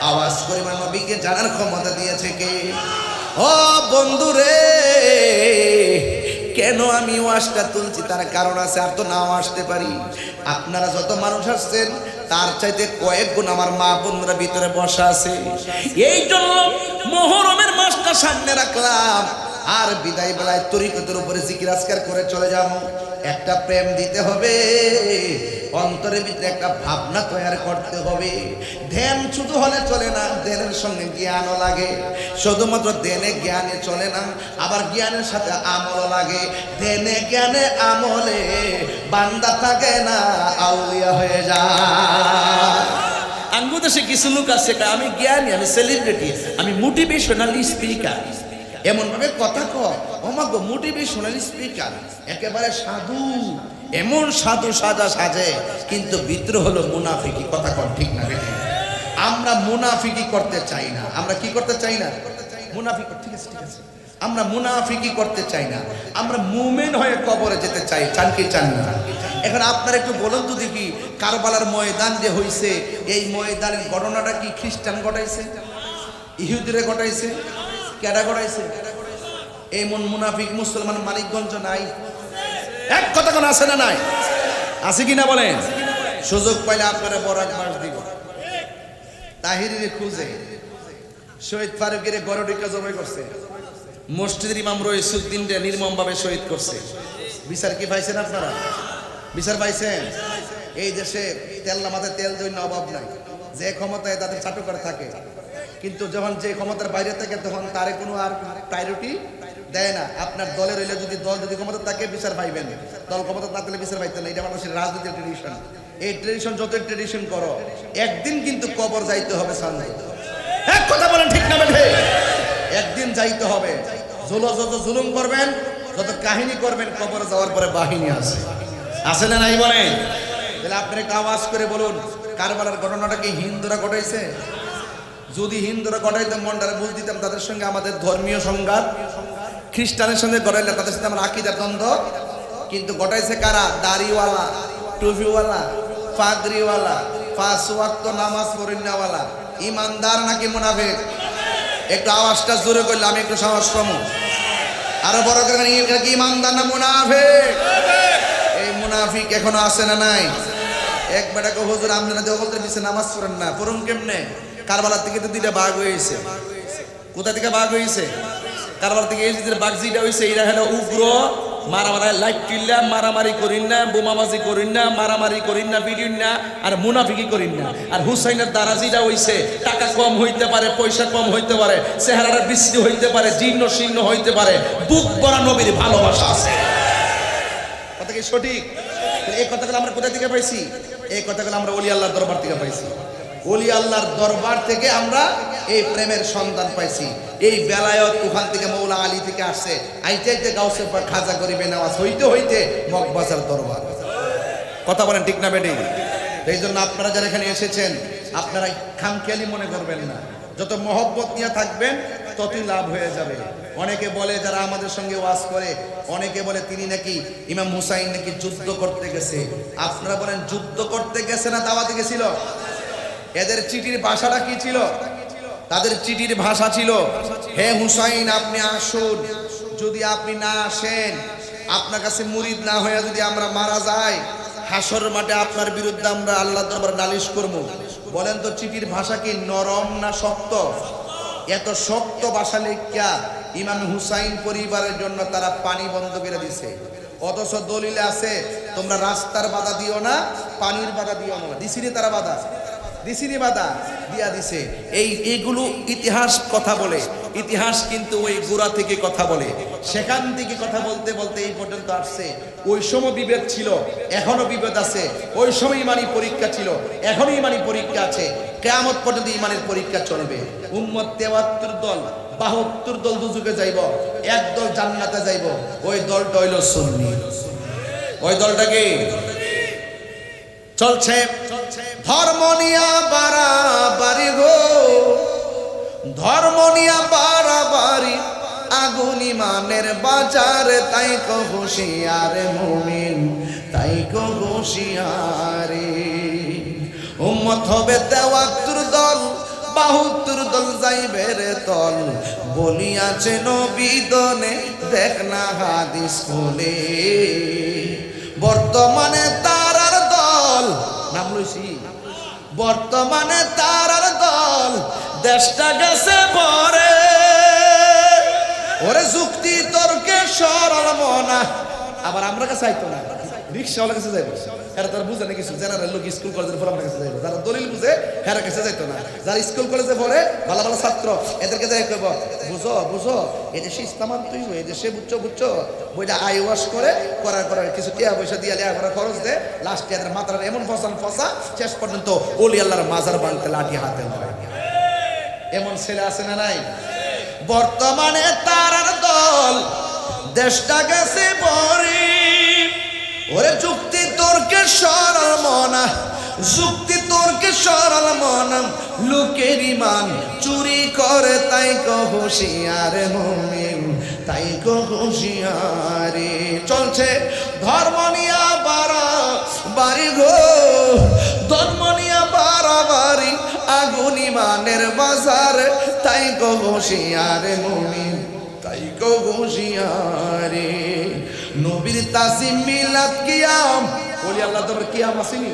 আওয়াজ করে নবীকে জানার ক্ষমতা দিয়েছে কে? ও বন্ধুরে, কেন আমি ওয়াজটা তুলছি তার কারণ আছে, আর তো নাও আসতে পারি। আপনারা যত মানুষ আসছেন তার চাইতে কয়েক গুণ আমার মা বোনরা ভিতরে বসা আছে। এই জন্য মুহররমের মাসটা সামনে রাখলাম, আর বিদায় বেলায় তরিকতের উপরে জিকির আজকার করে চলে যাব। একটা প্রেম দিতে হবে, অন্তরের ভিতরে একটা ভাবনা তৈরি করতে হবে। ধ্যান শুধু হলে চলে না, ধ্যানের সঙ্গে জ্ঞানও লাগে। শুধুমাত্র ধ্যানে জ্ঞানে চলে না, আবার জ্ঞানের সাথে আমলও লাগে। ধ্যানে জ্ঞানে আমলে বান্দা থাকে না, আউলিয়া হয়ে যায়। আঙ্গুদেশে কিছু লোক আছে, আমি জ্ঞানী, আমি সেলিব্রিটি, আমি মোটিভেশনাল স্পিকার, এমন ভাবে কথা কয় ওমাগো মোটিভেশনাল স্পিকার, একেবারে সাধু, এমন সাধু সাজা সাজে, কিন্তু ভিতরে হলো মুনাফিকি। কথা কন ঠিক না বেটি? আমরা মুনাফিকি করতে চাই না। আমরা কি করতে চাই না? মুনাফিক। ঠিক আছে, ঠিক আছে, আমরা মুনাফিকি করতে চাই না, আমরা মুমিন হয়ে কবরে যেতে চাই। চান কি চান না? এখন আপনারা একটু বলুন তো দেখি, কারবালার ময়দান যে হইছে, এই ময়দানের ঘটনাটা কি খ্রিস্টান ঘটাইছে, ইহুদিরে ঘটাইছে, কেডা ঘটাইছে? এমন মুনাফিক মুসলমান মানিকগঞ্জ নাই? এক কথা কোন আছে না নাই? আছে কি না বলেন? সুযোগ পাইলে আপনারা বরাক মাস দিব। তাহিরিরে খুঁজে শহীদ ফারুকের গরডিকা জবাই করছে, মসজিদের ইমাম রইসুদ্দিনকে নির্মমভাবে শহীদ করছে। বিচার কি পাইছেন আপনারা? বিচার পাইছেন? এই দেশে তেল নামাতে তেল দৈন্য অভাব নাই, যে ক্ষমতায় তাদের চাটুকার থাকে, কিন্তু যখন যে ক্ষমতার বাইরে থাকে তখন তারে কোনো আর প্রায়োরিটি দেয় না। আপনার দলের হইলে যদি দল যদি ক্ষমতা থাকে বিচার পাইবেন, দল ক্ষমতা না থাকলে বিচার পাইতেন না। এটা মানুষের রাজনীতির ট্রেডিশন। এই ট্রেডিশন যতই ট্রেডিশন করো, একদিন কিন্তু কবর যাইতে হবে। সামনে এক কথা বলেন ঠিক না বেঠে? একদিন যাইতে হবে। যত জুলুম করবেন, যত কাহিনী করবেন, কবরে যাওয়ার পরে বাহিনী আছে, আছে না নাই বলেন? তাহলে আপনারা একটু আওয়াজ করে বলুন, কারবালার ঘটনাটা কি হিন্দুরা ঘটাইছে? যদি হিন্দুরা ঘটাইতে মনটারে বুঝ দিতাম, তাদের সঙ্গে আমাদের ধর্মীয় সংঘাত, খ্রিস্টানের সঙ্গে ঘটাইলে তাদের সাথে আমার আকীদার দ্বন্দ্ব। কিন্তু ঘটাইছে কারা? দাড়িওয়ালা, টুপিওয়ালা, পাগড়িওয়ালা, 5 ওয়াক্ত নামাজ পড়িনাওয়ালা। ইমানদার নাকি মুনাফিক? একটু আওয়াজটা জোরে করলে আমি একটু সাহস পাবো। আরো বড় করে কি ইমানদার না মুনাফিক? এই মুনাফিক এখনো আছে না নাই? এক বেটাকে হুজুর আপনারা দেওবন্দের পিছে নামাজ পড়েন না, পড়ুন কেমনে? কারবালার থেকে তো দুইটা বাঘ হয়েছে। কোথা থেকে বাঘ হয়েছে? কারবালার থেকে এই যে বাঘ যেটা হয়েছে, এরা হলো উগ্র, মারামারি, লাইট কিল্লা, মারামারি করিন না, বোমাবাজি করিন না, মারামারি করিন না, বিডিন না, আর মুনাফিকি করিন না। আর হুসাইনের দ্বারা যেটা হয়েছে, টাকা কম হইতে পারে, পয়সা কম হইতে পারে, চেহারাটা বৃষ্টি হইতে পারে, জীর্ণ শীর্ণ হইতে পারে, বুক ভরা নবীর ভালোবাসা আছে। কথা কি সঠিক? এই কথাগুলো আমরা কোথা থেকে পাইছি? এই কথাগুলো আমরা ওলি আল্লাহর দরবার থেকে পাইছি। ওলি আল্লাহর দরবার থেকে আমরা এই প্রেমের সন্ধান পাইছি। এই বেলায়ত ওখান থেকে মৌলা আলী থেকে আসছে, আইতে আইতে গাউসে পাক খাজা গরিবে নেওয়াজ হইতে হইতে মগবাজার দরবার। কথা বলেন ঠিক না বেটি? এই জন্য আপনারা যারা এখানে এসেছেন, আপনারা খামখেয়ালি মনে করবেন না। যত মহব্বত নিয়ে থাকবেন ততই লাভ হয়ে যাবে। অনেকে বলে, যারা আমাদের সঙ্গে ওয়াজ করে, অনেকে বলে তিনি নাকি ইমাম হুসাইন নাকি যুদ্ধ করতে গেছে। আপনারা বলেন যুদ্ধ করতে গেছে না দাওয়াতে গেছিল? এদের চিঠির ভাষাটা কি ছিল? তাদের চিঠির ভাষা ছিল, হে হুসাইন আপনি আসুন, যদি আপনি না আসেন, আপনার কাছে মুরিদ না হয়ে যদি আমরা মারা যাই, হাসর মাঠে আপনার বিরুদ্ধে আমরা আল্লাহর দরবারে নালিশ করব। বলেন তো চিঠির ভাষা কি নরম না শক্ত? এত শক্ত ভাষা লেখা ইমাম হুসাইন পরিবারের জন্য তারা পানি বন্ধ করে দিছে। অথচ দলিলে আছে তোমরা রাস্তার বাধা দিও না, পানির বাধা দিও না। দিছিনি তারা বাধা? দিছিনি বাধা? দিয়া দিছে। এইগুলো ইতিহাস কথা বলে, ইতিহাস কিন্তু ওই গোড়া থেকে কথা বলে, সেখান থেকে কথা বলতে বলতে এই পর্যন্ত আসছে। ওই সময় বিভেদ ছিল, এখনো বিভেদ আছে। ওই সময় ইমানি পরীক্ষা ছিল, এখনো ইমানি পরীক্ষা আছে। কিয়ামত পর্যন্ত ইমানের পরীক্ষা চলবে। উম্মত 73 দল, 72 দল দুজকে যাইব, এক দল জান্নাতে যাইব। ওই দলটা হইল সুন্নি। ওই দলটা কি? চলছে ধর্ম নিয়া বাড়াবাড়ি গো, ধর্ম নিয়া বাড়াবাড়ি, আগুন ইমানের বাজার, তাই কো হুঁশিয়ার মুমিন, তাই কো হুঁশিয়ারে। উম্মত হবে 73 দল, 72 দল যাইবে রে তল, বলিয়াছে নবী দনে, দেখ না হাদিস খুলে। বর্তমানে তারার দল, নাম লইছি, বর্তমানে তারার দল, দেশটা গেছে পরে। ওরে যুক্তি তর্কে সরল মনা, আবার আমরা কাছে আইতো না, রিক্সাওয়ালার কাছে যাইব, এরা তারা বুঝে না কিছু। জেনারেল লোক স্কুল কলেজের পর আমার কাছে যাইব, যারা দলিল বুঝে হেরা কাছে যাইতো না। যারা স্কুল কলেজে পড়ে ভালো ভালো ছাত্র, এদেরকে যাই কইব, বুঝো বুঝো এদেশে ইসলামান তুই এদেশে বুঝছো বুঝছো, বইটা আই ওয়াশ করে করার পরে কিছু টিয়া পয়সা দিয়ে লেয়া করার খরচ দেয়, লাস্টে এদের মাথার এমন ফসা শেষ পর্যন্ত ওলি আল্লাহর মাজার বানতে লাঠি হাতে হয়। এমন ছেলে আছে না নাই? বর্তমানে তারার দল, দেশটা গেছে পরে। ওরে যুক্তি তর্কে সরল মনা, যুক্তি তর্কে সরল মনা, লোকের ইমান চুরি করে, তাই কো হুঁশিয়ার মুমিন, তাই কো হুঁশিয়ারে। চলছে ধর্ম নিয়া বাড়াবাড়ি গো, ধর্ম নিয়া বাড়াবাড়ি, আগুন ইমানের বাজার, তাই কো হুঁশিয়ার মুমিন, তাই কো হুঁশিয়ারে। নবীর তাসিম মিলাদ কিয়াম, ওলি আল্লাহ দরবার কিয়াম আসেনি?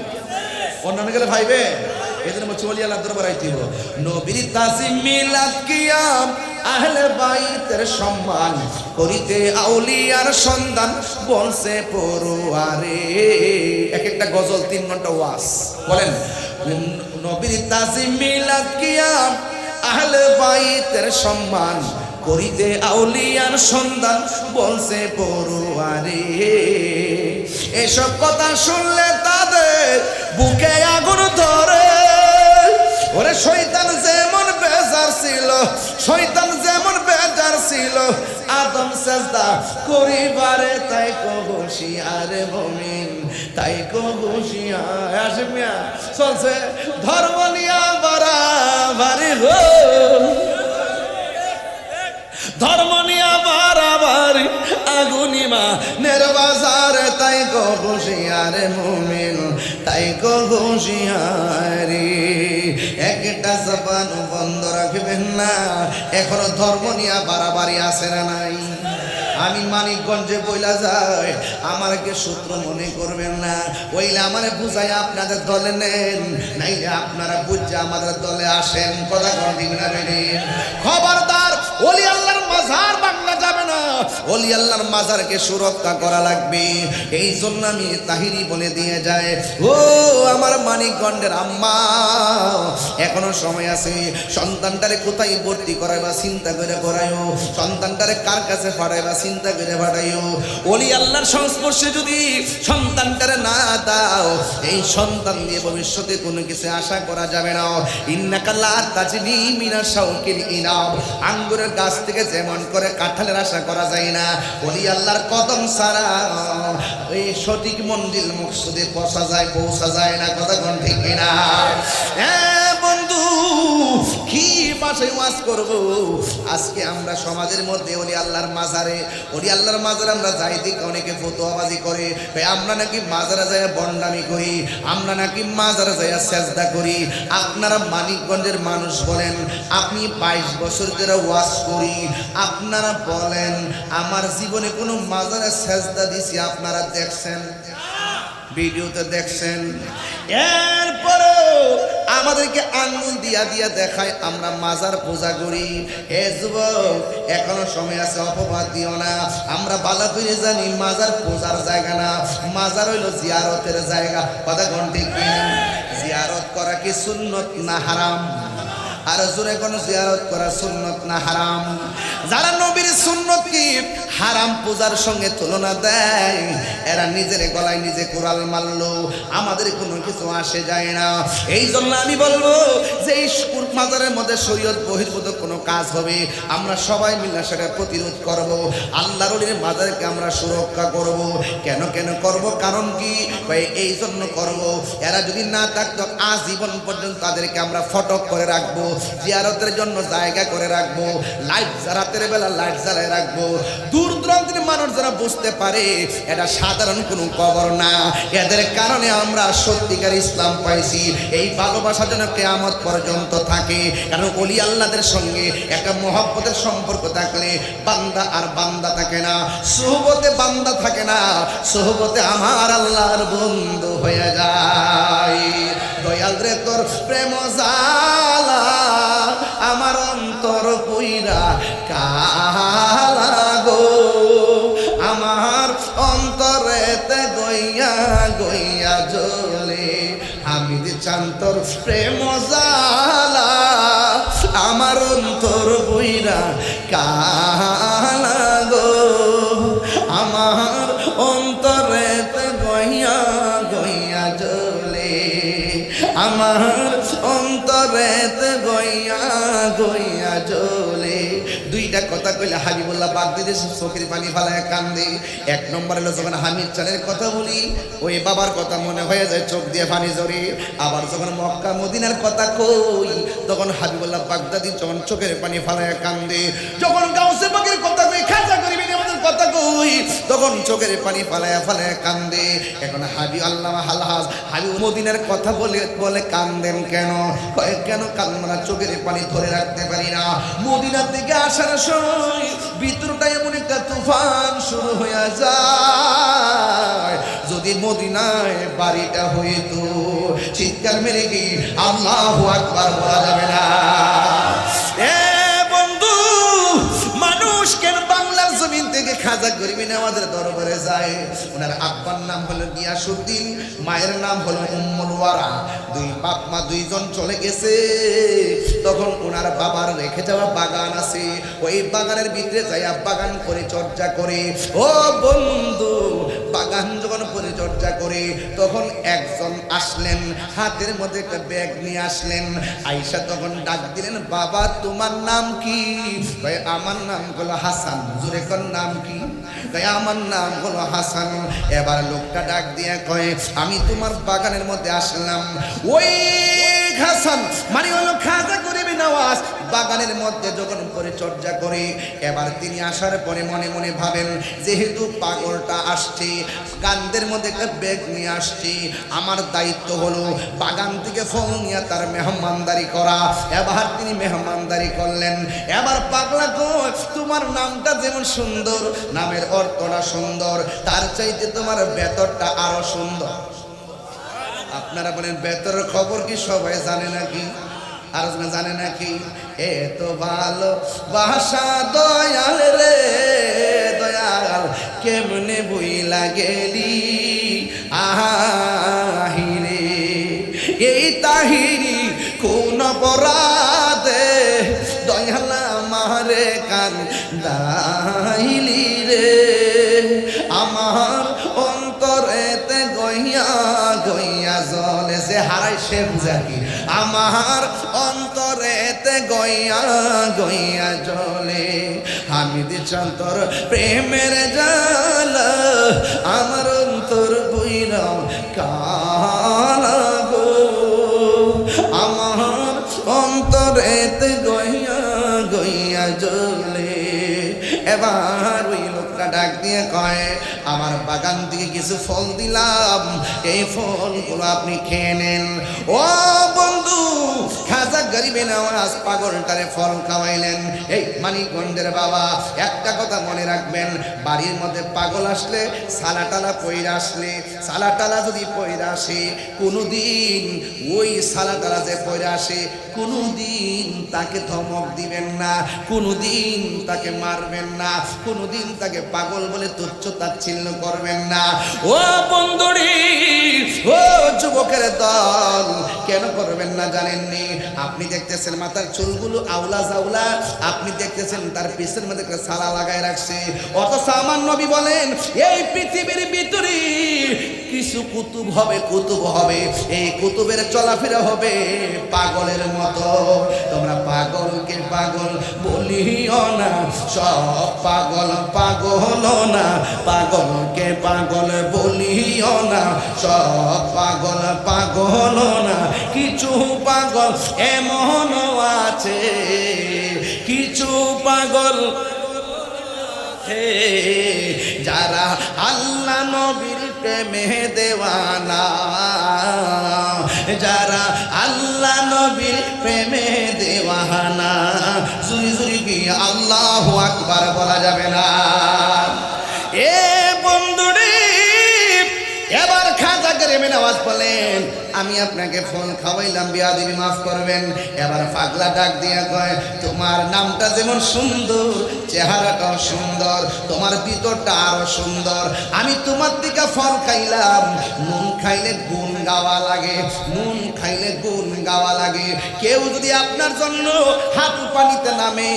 অন্যান্য গেলে ভাইবে, এদের মধ্যে ওলি আল্লাহ দরবার আইতিব। নবীর তাসিম মিলাদ কিয়াম, আহলে বাইতের সম্মান করিতে আউলিয়ার সন্ধান, বলছে পড়ুয়ারে। এক একটা গজল 3 ঘন্টা ওয়াজ। বলেন নবীর তাসিম মিলাদ কিয়াম, আহলে বাইতের সম্মান করিতে আউলিয়ার সন্ধান, বলছে পড়ুয়ারে। এসব কথা শুনলে তাদের বুকে আগুন ধরে। ওরে শয়তান যেমন বেজার ছিল, শয়তান যেমন বেজার ছিল, আদম সেজদা করিবারে, তাই কো হুঁশিয়ার মুমিন, তাই কো হুঁশিয়ার। আসমিয়া চলছে ধর্ম নিয়া বাড়াবাড়ি গো, ধর্ম নিয়া বাড়াবাড়ি, আগুন ইমানের বাজার, তাই কো হুঁশিয়ার মুমিন, তাই কো হুঁশিয়ারি। একটা জবান বন্ধ রাখবেন না, এখনো ধর্ম নিয়া বাড়াবাড়ি আছে না নাই? আমি মানিকগঞ্জে বইলা যাই, আমাকে সূত্র মনে করবেন না, ওইলে আমারে বুঝাই আপনাদের দলে নেন, নাইলে আপনারা বুঝে আমাদের দলে আসেন। কথা ঠিক না বেরি? খবরদার, ওলি আল্লাহর মাজার বাংলা যাবে না, ওলি আল্লাহর মাজারকে সুরক্ষা করা লাগবে। এই জন্য আমি তাহিরি বলে দিয়ে যায়, ও আমার মানিকগঞ্জের আম্মা, এখনো সময় আছে, সন্তানটারে কোথায় ভর্তি করাইবা চিন্তা করে করাইও, সন্তানটারে কার কাছে পাঠাইবা চিন্তা করে পাঠাইও। ওলি আল্লাহর সংস্পর্শে যদি সন্তানটারে না দাও, এই সন্তান দিয়ে ভবিষ্যতে কোনো কিছু আশা করা যাবে না। ইন্নাকা লা তাজনি মিনা শাওকিল ইনাব, আঙ্গুরের গাছ থেকে যেমন করে কাঁঠালের আশা করা যায় না, ওলি আল্লাহর কদম ছাড়া এই সঠিক মঞ্জিল মকসুদে পৌঁছা যায় না। কথা কোন ঠিক কিনা? হ্যাঁ বন্ধু, কি ভাষায় ওয়াজ করব? আজকে আমরা সমাজের মধ্যে ওলি আল্লাহর মাজারে আমরা যাই দেখি অনেকে ফতোয়াবাজি করে, ভাই আমরা নাকি মাজারে যায় বন্ডামি করি, আমরা নাকি মাজারে যায় সেজদা করি। আপনারা মানিকগঞ্জের মানুষ বলেন, আপনি 22 বছর ধরে ওয়াজ করি, আপনারা বলেন আমার জীবনে কোনো মাজারে সেজদা দিছি আপনারা দেখছেন? ভিডিওতে দেখছেন? এরপরও আমাদেরকে আঙ্গুল দিয়া দিয়া দেখায় আমরা মাজার পূজা করি। হে যুবক, এখনো সময় আছে, অপবাদ দিও না। আমরা ভালো করে জানি মাজার পূজার জায়গা না, মাজার হইল জিয়ারতের জায়গা। কথা কোন ঠিক কি? জিয়ারত করা কি সুন্নত না হারাম? আর জোরে কোন জিয়ারত করা সুন্নত না হারাম? যারা নবীর সুন্নত কি হারাম পূজার সঙ্গে তুলনা দেয়, এরা নিজের গলায় নিজে কোরাল মারলো, আমাদের কোনো কিছু আসে যায় না। এই জন্য আমি বলবো যে এই মাজারের মধ্যে শরীয়ত বহির্ভূত কোনো কাজ হবে, আমরা সবাই মিলে সেটা প্রতিরোধ করব। আল্লাহর ওলির মাজারকে আমরা সুরক্ষা করব। কেন করব? কারণ কি? ভাই এই জন্য করব, এরা যদি না থাকতো আজীবন পর্যন্ত তাদেরকে আমরা ফটক করে রাখবো, জিয়ারতের জন্য জায়গা করে রাখবো, লাইট রাতের বেলা লাইট জ্বালায় রাখবো। দূর দূরান্তের মানুষ যারা বুঝতে পারে এটা সাধারণ কোনো কবর না, এদের কারণে আমরা সত্যিকার ইসলাম পাইছি। এই ভালোবাসা যেন কিয়ামত পর্যন্ত থাকে। কারণ ওলি আল্লাহদের সঙ্গে একটা মহব্বতের সম্পর্ক থাকলে বান্দা আর বান্দা থাকে না, সুহবতে বান্দা থাকে না, সুহবতে আমার আল্লাহর বন্ধু হয়ে যায়। দয়াল রে তোর প্রেম জালা আমার অন্তর পুইরা কালা গো, আমার অন্তরেতে গইয়া গইয়া জ্বলে। আমি চান তোর প্রেম জালা আমার অন্তর পুইরা কালা গো, আমার অন্তরেতে গইয়া গইয়া জ্বলে, আমার অন্তরেতে গইয়া গইয়া জ্বলে। দুইটা কথা কইলে হাবিবুল্লাহ বাগদাদের চোখের পানি ফালায় কান্দে। এক নম্বর হলো যখন হামিদ চানের কথা বলি ওই বাবার কথা মনে হয়ে যায়, চোখ দিয়ে পানি ঝরে। আবার যখন মক্কা মদিনার কথা কই তখন হাবিবুল্লাহ বাগদাদি যখন চোখের পানি ফালায় কান্দে। যখন গাউসে পাকের কথা কই, খাজা গরিবের আমাদের কথা কই, তখন চোখের পানি ফালায় ফালায় কান্দে। এখন আল্লামা হালহাজ হাবিব মদিনার কথা বলে কান্দেন কেন? কেন কান্দেন না? চোখের পানি ধরে রাখতে পারি না। মদিনা থেকে আসার সময় ভিতরটা এমন একটা তুফান শুরু হয়ে যায়, যদি মদিনায় বাড়িটা হইতো চিৎকার মেরে কি আল্লাহু আকবার বলা যাবে না? এ বন্ধু, মানুষ কেন বাংলার জমিন থেকে খাজা গরিবী নওয়াজের দরবারে যায়? ওনার আব্বার নাম হলো গিয়াসউদ্দিন, মায়ের নাম হলো উম্মুল ওয়ারা। দুই বাপ মা দুইজন চলে গেছে। তখন ওনার বাবার রেখে যাওয়া বাগান আছে, ওই বাগানের ভিতরে যাইয়া বাগান পরিচর্যা করে। ও বন্ধু, বাগান যখন পরিচর্যা করে তখন একজন আসলেন, হাতের মধ্যে একটা ব্যাগ নিয়ে আসলেন। আয়েশা তখন ডাক দিলেন, বাবা তোমার নাম কি? ভাই আমার নাম হলো হাসান। জোরে কোন নাম কি? ভাই আমার নাম হলো হাসান। এবার লোকটা ডাক দিয়ে কয়, আমি তোমার বাগানের মধ্যে আসলাম। ওই হাসান মানে হলো খাজা গরিবী নওয়াজ বাগানের মধ্যে যখন পরিচর্যা করে, এবার তিনি আসার পরে মনে মনে ভাবেন, যেহেতু পাগলটা আসছে গানদের মধ্যে একটা ব্যাগ নিয়ে আসছে, আমার দায়িত্ব হলো বাগান থেকে ফল নিয়ে তার মেহমানদারি করা। এবার তিনি মেহমানদারি করলেন। এবার পাগলা কয়, তোমার নামটা যেমন সুন্দর, নামের অর্থটা সুন্দর, তার চাইতে তোমার ভেতরটা আরো সুন্দর। আপনারা বলেন ভেতরের খবর কি সবাই জানে নাকি? আর জানে নাকি? এত ভালো বাসা দয়াল রে দয়াল, কেমনে বইলা গেলি আহিরে, এই তাহিরি কোন অপরাধে দয়াল আমারে কান্দাইলি রে, আমার অন্তরেতে গইয়া গইয়া জলে। যে হারাই সে বুঝা কি? আমার অন্তরেতে গইয়া গইয়া জলে। আমি দিচ্ছান তোর প্রেমের জালা, আমার অন্তর বইরা কালা গো, আমার অন্তরেতে দুনিয়া জ্বলে। এবার ওই লোকটা ডাক দিয়ে কয়, আমার বাগান থেকে কিছু ফল দিলাম, এই ফলগুলো আপনি খেয়ে নেন। ও বন্ধু, খাজা গরিবে নওয়াজ পাগলটারে ফল খাওয়াইলেন। এই মানিকগঞ্জের বাবা, একটা কথা মনে রাখবেন, বাড়ির মধ্যে পাগল আসলে, সালাটালা পইরা আসলে, সালাটালা যদি পইরা আসে, কোনোদিন ওই সালাটালা যে পইরা আসে, কোনোদিন তাকে ধমক দিবেন না, কোনোদিন তাকে মারবেন না, কোনোদিন তাকে পাগল বলে তুচ্ছ তাচ্ছিল্য করবেন না। ও বন্ধুরি, ও যুবকের দল, কেন করবেন না জানেননি? আপনি দেখতেছেন মাথার চুলগুলো আউলা জাউলা, আপনি দেখতেছেন তার পিছের মধ্যে একটা সালা লাগায় রাখছে, অথচ আমার নবী বলেন এই পৃথিবীর ভিতরে কিছু কুতুব হবে, কুতুব হবে, এই কুতুবের চলাফেরা হবে পাগলের মতো। তোমরা পাগলকে পাগল বলিও না, সব পাগল পাগল না, পাগলকে পাগল বলিও না, সব পাগল পাগল না। কিছু পাগল এমনও আছে, কিছু পাগল যারা আল্লাহ নবীর প্রেমে দেওয়ানা, যারা আল্লাহ নবীর প্রেমে দেওয়ানা। জুরি জুরি কি আল্লাহু আকবার বলা যাবে না? এ বন্ধুরে, এবার খাজা গরিবে নওয়াজ বলেন, আমি আপনাকে ফল খাওয়াইলাম, বিয়াদবি মাফ করবেন। এবার পাগলা ডাক দিয়া কয়, তোমার নামটা যেমন সুন্দর, চেহারাটাও সুন্দর, তোমার ভিতরটা আরো সুন্দর। আমি তোমার দিকে ফল খাইলাম, নুন খাইলে গুণ গাওয়া লাগে, নুন খাইলে গুণ গাওয়া লাগে। কেউ যদি আপনার জন্য হাঁটু পানিতে নামে,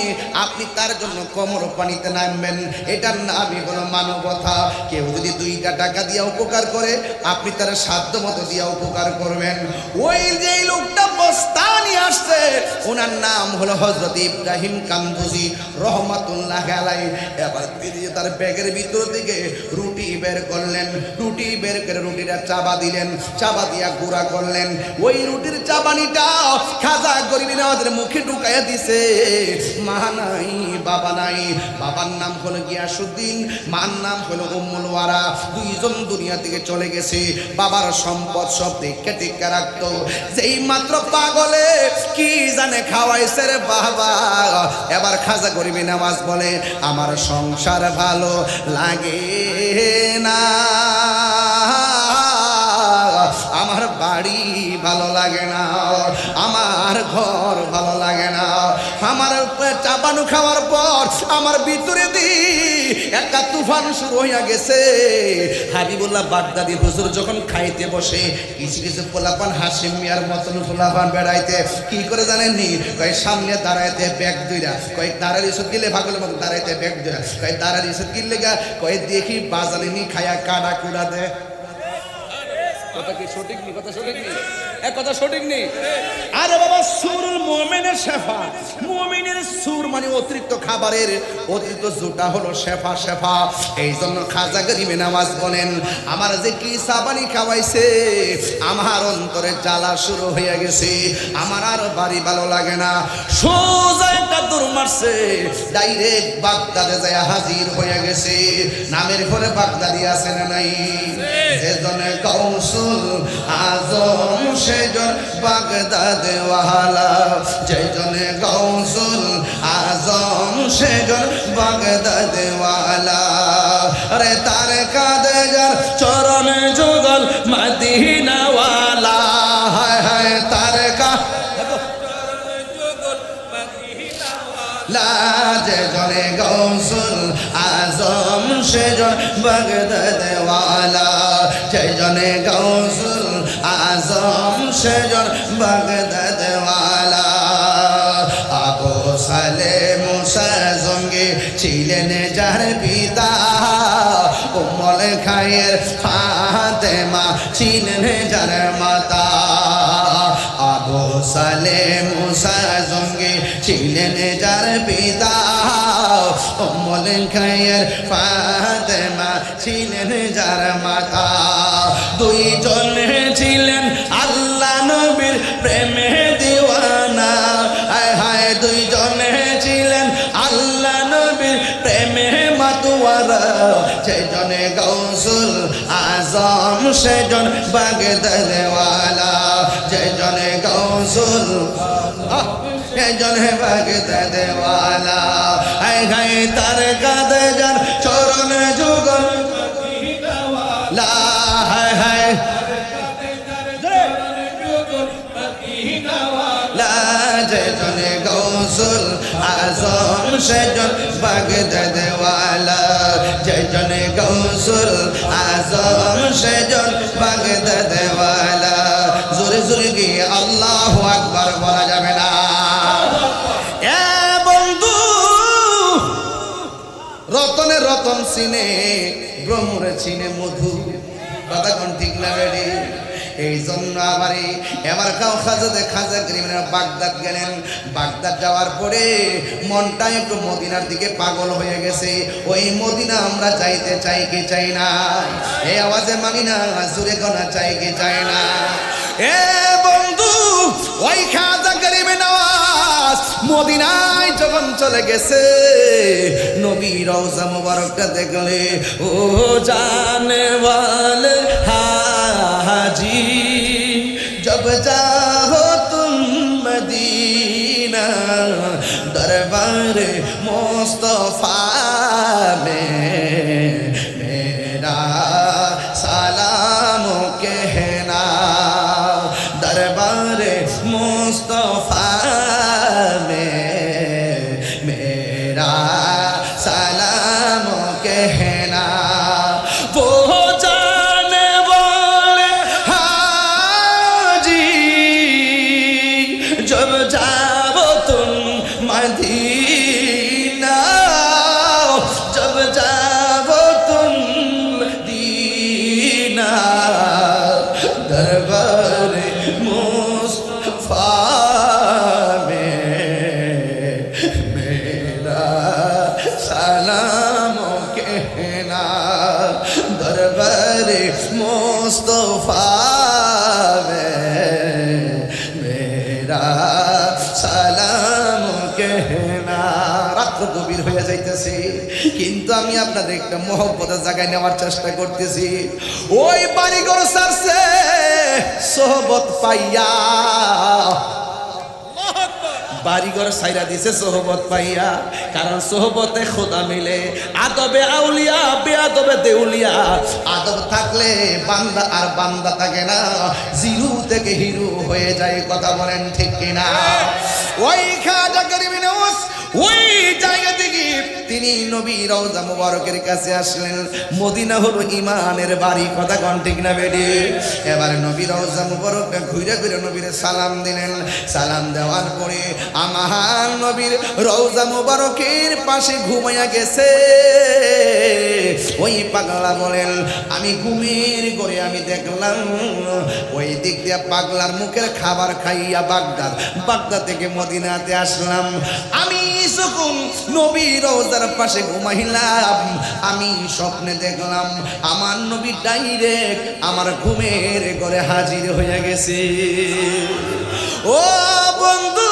আপনি তার জন্য কোমর পানিতে নামবেন, এটার নামই হলো মানবতা। কেউ যদি 2টা টাকা দিয়া উপকার করে, আপনি তার সাধ্য মতো দিয়া উপকার করবেন। ওই যে লোকটা বস্তা নিয়ে আসছে, ওনার নাম হলো হযরত ইব্রাহিম কান্দুজি রহমাতুল্লাহ আলাইহি। এবার তিনি তার ব্যাগের ভিতর থেকে রুটি বের করলেন, রুটি বের করে রুটিটা চাবা দিলেন, চাবা দিয়া গুঁড়া করলেন। ওই রুটির চাবানিটা খাজা গরিবে নওয়াজের মুখে ঢুকাইয়া দিছে। মা নাই, বাবা নাই, বাবার নাম হলো গিয়াসউদ্দিন, মার নাম হলো উম্মুল ওয়ারা। দুইজন দুনিয়া থেকে চলে গেছে, বাবার সম্পদ সব দেখে টিকা রাখতো। যেই মাত্র পাগলে কি জানে খাওয়াইছে রে বাবা। এবার খাজা গরিবে নওয়াজ বলে, আমার সংসার ভালো লাগে না, আমার বাড়ি ভালো লাগে না, আমার ঘর ভালো লাগে না, আমার চাপানো খাওয়ার পর আমার ভিতরে দি একটা তুফান শুরু হইয়া গেছে। হাবিবুল্লাহ বাগদাদি হুজুর যখন খাইতে বসে, কিছু কিছু পোলাপান হাশিম মিয়ার মতন পোলাপান বেড়াইতে কি করে জানেননি? কয় সামনে দাঁড়াইতে ব্যাগ দুইরা, কয় দাঁড়ার ইসত গিলে ভাগলের মতো দাঁড়াইতে ব্যাগ দুইরা, কয় দাঁড়ার ইসত গিলে গা, কয় দেখি বাজালিনি খায়া কাটা কুড়া দেয়। কথা কি সঠিক নেই? কথা সঠিক নেই? এক কথা সঠিক নেই? আরে বাবা, সুরুল মুমিনের শেফা, মুমিনের সুর মানে অতিরিক্ত খাবারের অতিরিক্ত জুটা হলো শেফা, শেফা। এই জন্য খাজা গরিবে নওয়াজ বলেন, আমার যে কি সাবানি খাওয়াইছে, আমার অন্তরে জ্বালা শুরু হয়ে গেছে, আমার আর বাড়ি ভালো লাগে না। সোজা একটা দৌড় মারছে, ডাইরেক্ট বাগদাদে যায় হাজির হয়ে গেছে। নামের ঘরে বাগদাদি আছে না নাই? যেজনে কৌশল আজম সেজন বাগদাদে ওয়ালা, যেজনে কৌশল আজম সেজন বাগদাদে ওয়ালা। রে তার কাঁধে যার চরণ যুগল মদিনা ওয়ালা, হায় হায় তার যেজনে গৌসুল আজম সেজন বাগদাদে ওয়ালা, যেজনে গৌসুল আজম সেজন বাগদাদে ওয়ালা। আবু সালে মুসা জঙ্গে ছিলেন যার পিতা, উম্মুল খায়ের ফাতেমা ছিলেন যার মাতা। আবু সালে মুসা জঙ্গে ছিলেন যার পিতা, উম্মুল খায়ের ফাতেমা ছিলেন যার মাতা। দুইজন ছিলেন আল্লাহ নবীর প্রেমে দিওয়ানা, হায় হায় দুইজন ছিলেন ওয়ারা সেজনে গৌসুল আজম সেজন বাগদাদ ওয়ালা সেজনে গৌসুল সেজনে বাগদাদ ওয়ালা হায় হায় তার কাঁধে যার চরণ যুগল লা হায় হায় সেজনে গৌসুল আজম সেজন বাগদাদ ওয়ালা সেজনে গৌসুল আজম সেজন বাগদাদ ওয়ালা জোরে জোরে গিয়ে আল্লাহু আকবার বলা যাবে না এ বন্ধু রতনে রতন চিনে ব্রহ্মরে চিনে মধু কথা কোন ঠিক না রে এই জন্য এবার খাজা গরিবের বাগদাদ গেলেন বাগদাদ যাওয়ার পরে মনটা একটু মদিনার দিকে পাগল হয়ে গেছে ওই মদিনা আমরা যাইতে চাই কি চাই না এই আওয়াজে মানি না জোরে গনা চাই কি চাই না এ বন্ধু ওই খাজা গরিবে নওয়াজ মদিনায় যখন চলে গেছে নবী রওজা মুবারকটা দেখলে ও জানে ওয়ালে हाजी जब जाओ तुम मदीना दरबार मुस्तफा में मेरा सलाम कहना दरबार मुस्तफा में मेरा सलाम कहना वो जब जाओ तुम मदीना जब जाओ तुम मदीना दरबार मुस्तफा में मेरा सलाम कहना दरबार मुस्तफा সালাম কেনা রাত্র গভীর হয়ে যাইতেছে কিন্তু আমি আপনাদের একটা মহব্বতের জায়গায় নেওয়ার চেষ্টা করতেছি ওই বাড়িঘর সারছে সোহবত পাইয়া বাড়িঘর সাইরা দিছে সোহবত পাইয়া কারণ সোহবতে খোদা মিলে আদবে আউলিয়া বেআদবে দেউলিয়া আদব থাকলে বান্দা আর বান্দা থাকে না জিরো থেকে হিরো হয়ে যায় কথা বলেন ঠিক কিনা ওই খাজা গরিবে নওয়াজ ওই জায়গা থেকে তিনি নবী রওজা মুবারকের কাছে আসলেন মদিনা হলো ইমানের বাড়ি কথা কোন ঠিক না বেডি এবারে নবী রওজা মুবারক ঘুরে ঘুরে নবীর সালাম দিলেন সালাম দেওয়ার পরে আমার নবীর রওজা মুবারকের পাশে ঘুমাইয়া গেছে ওই পাগলা বলেন আমি ঘুমের ঘরে আমি দেখলাম ওই দিক দিয়ে পাগলার মুখের খাবার খাইয়া বাগদাদ থেকে মদিনাতে আসলাম আমি যখন নবী রওজার পাশে ঘুমাইলাম আমি স্বপ্নে দেখলাম আমার নবী ডাইরেক্ট আমার ঘুমের ঘরে হাজির হয়ে গেছে ও বন্ধু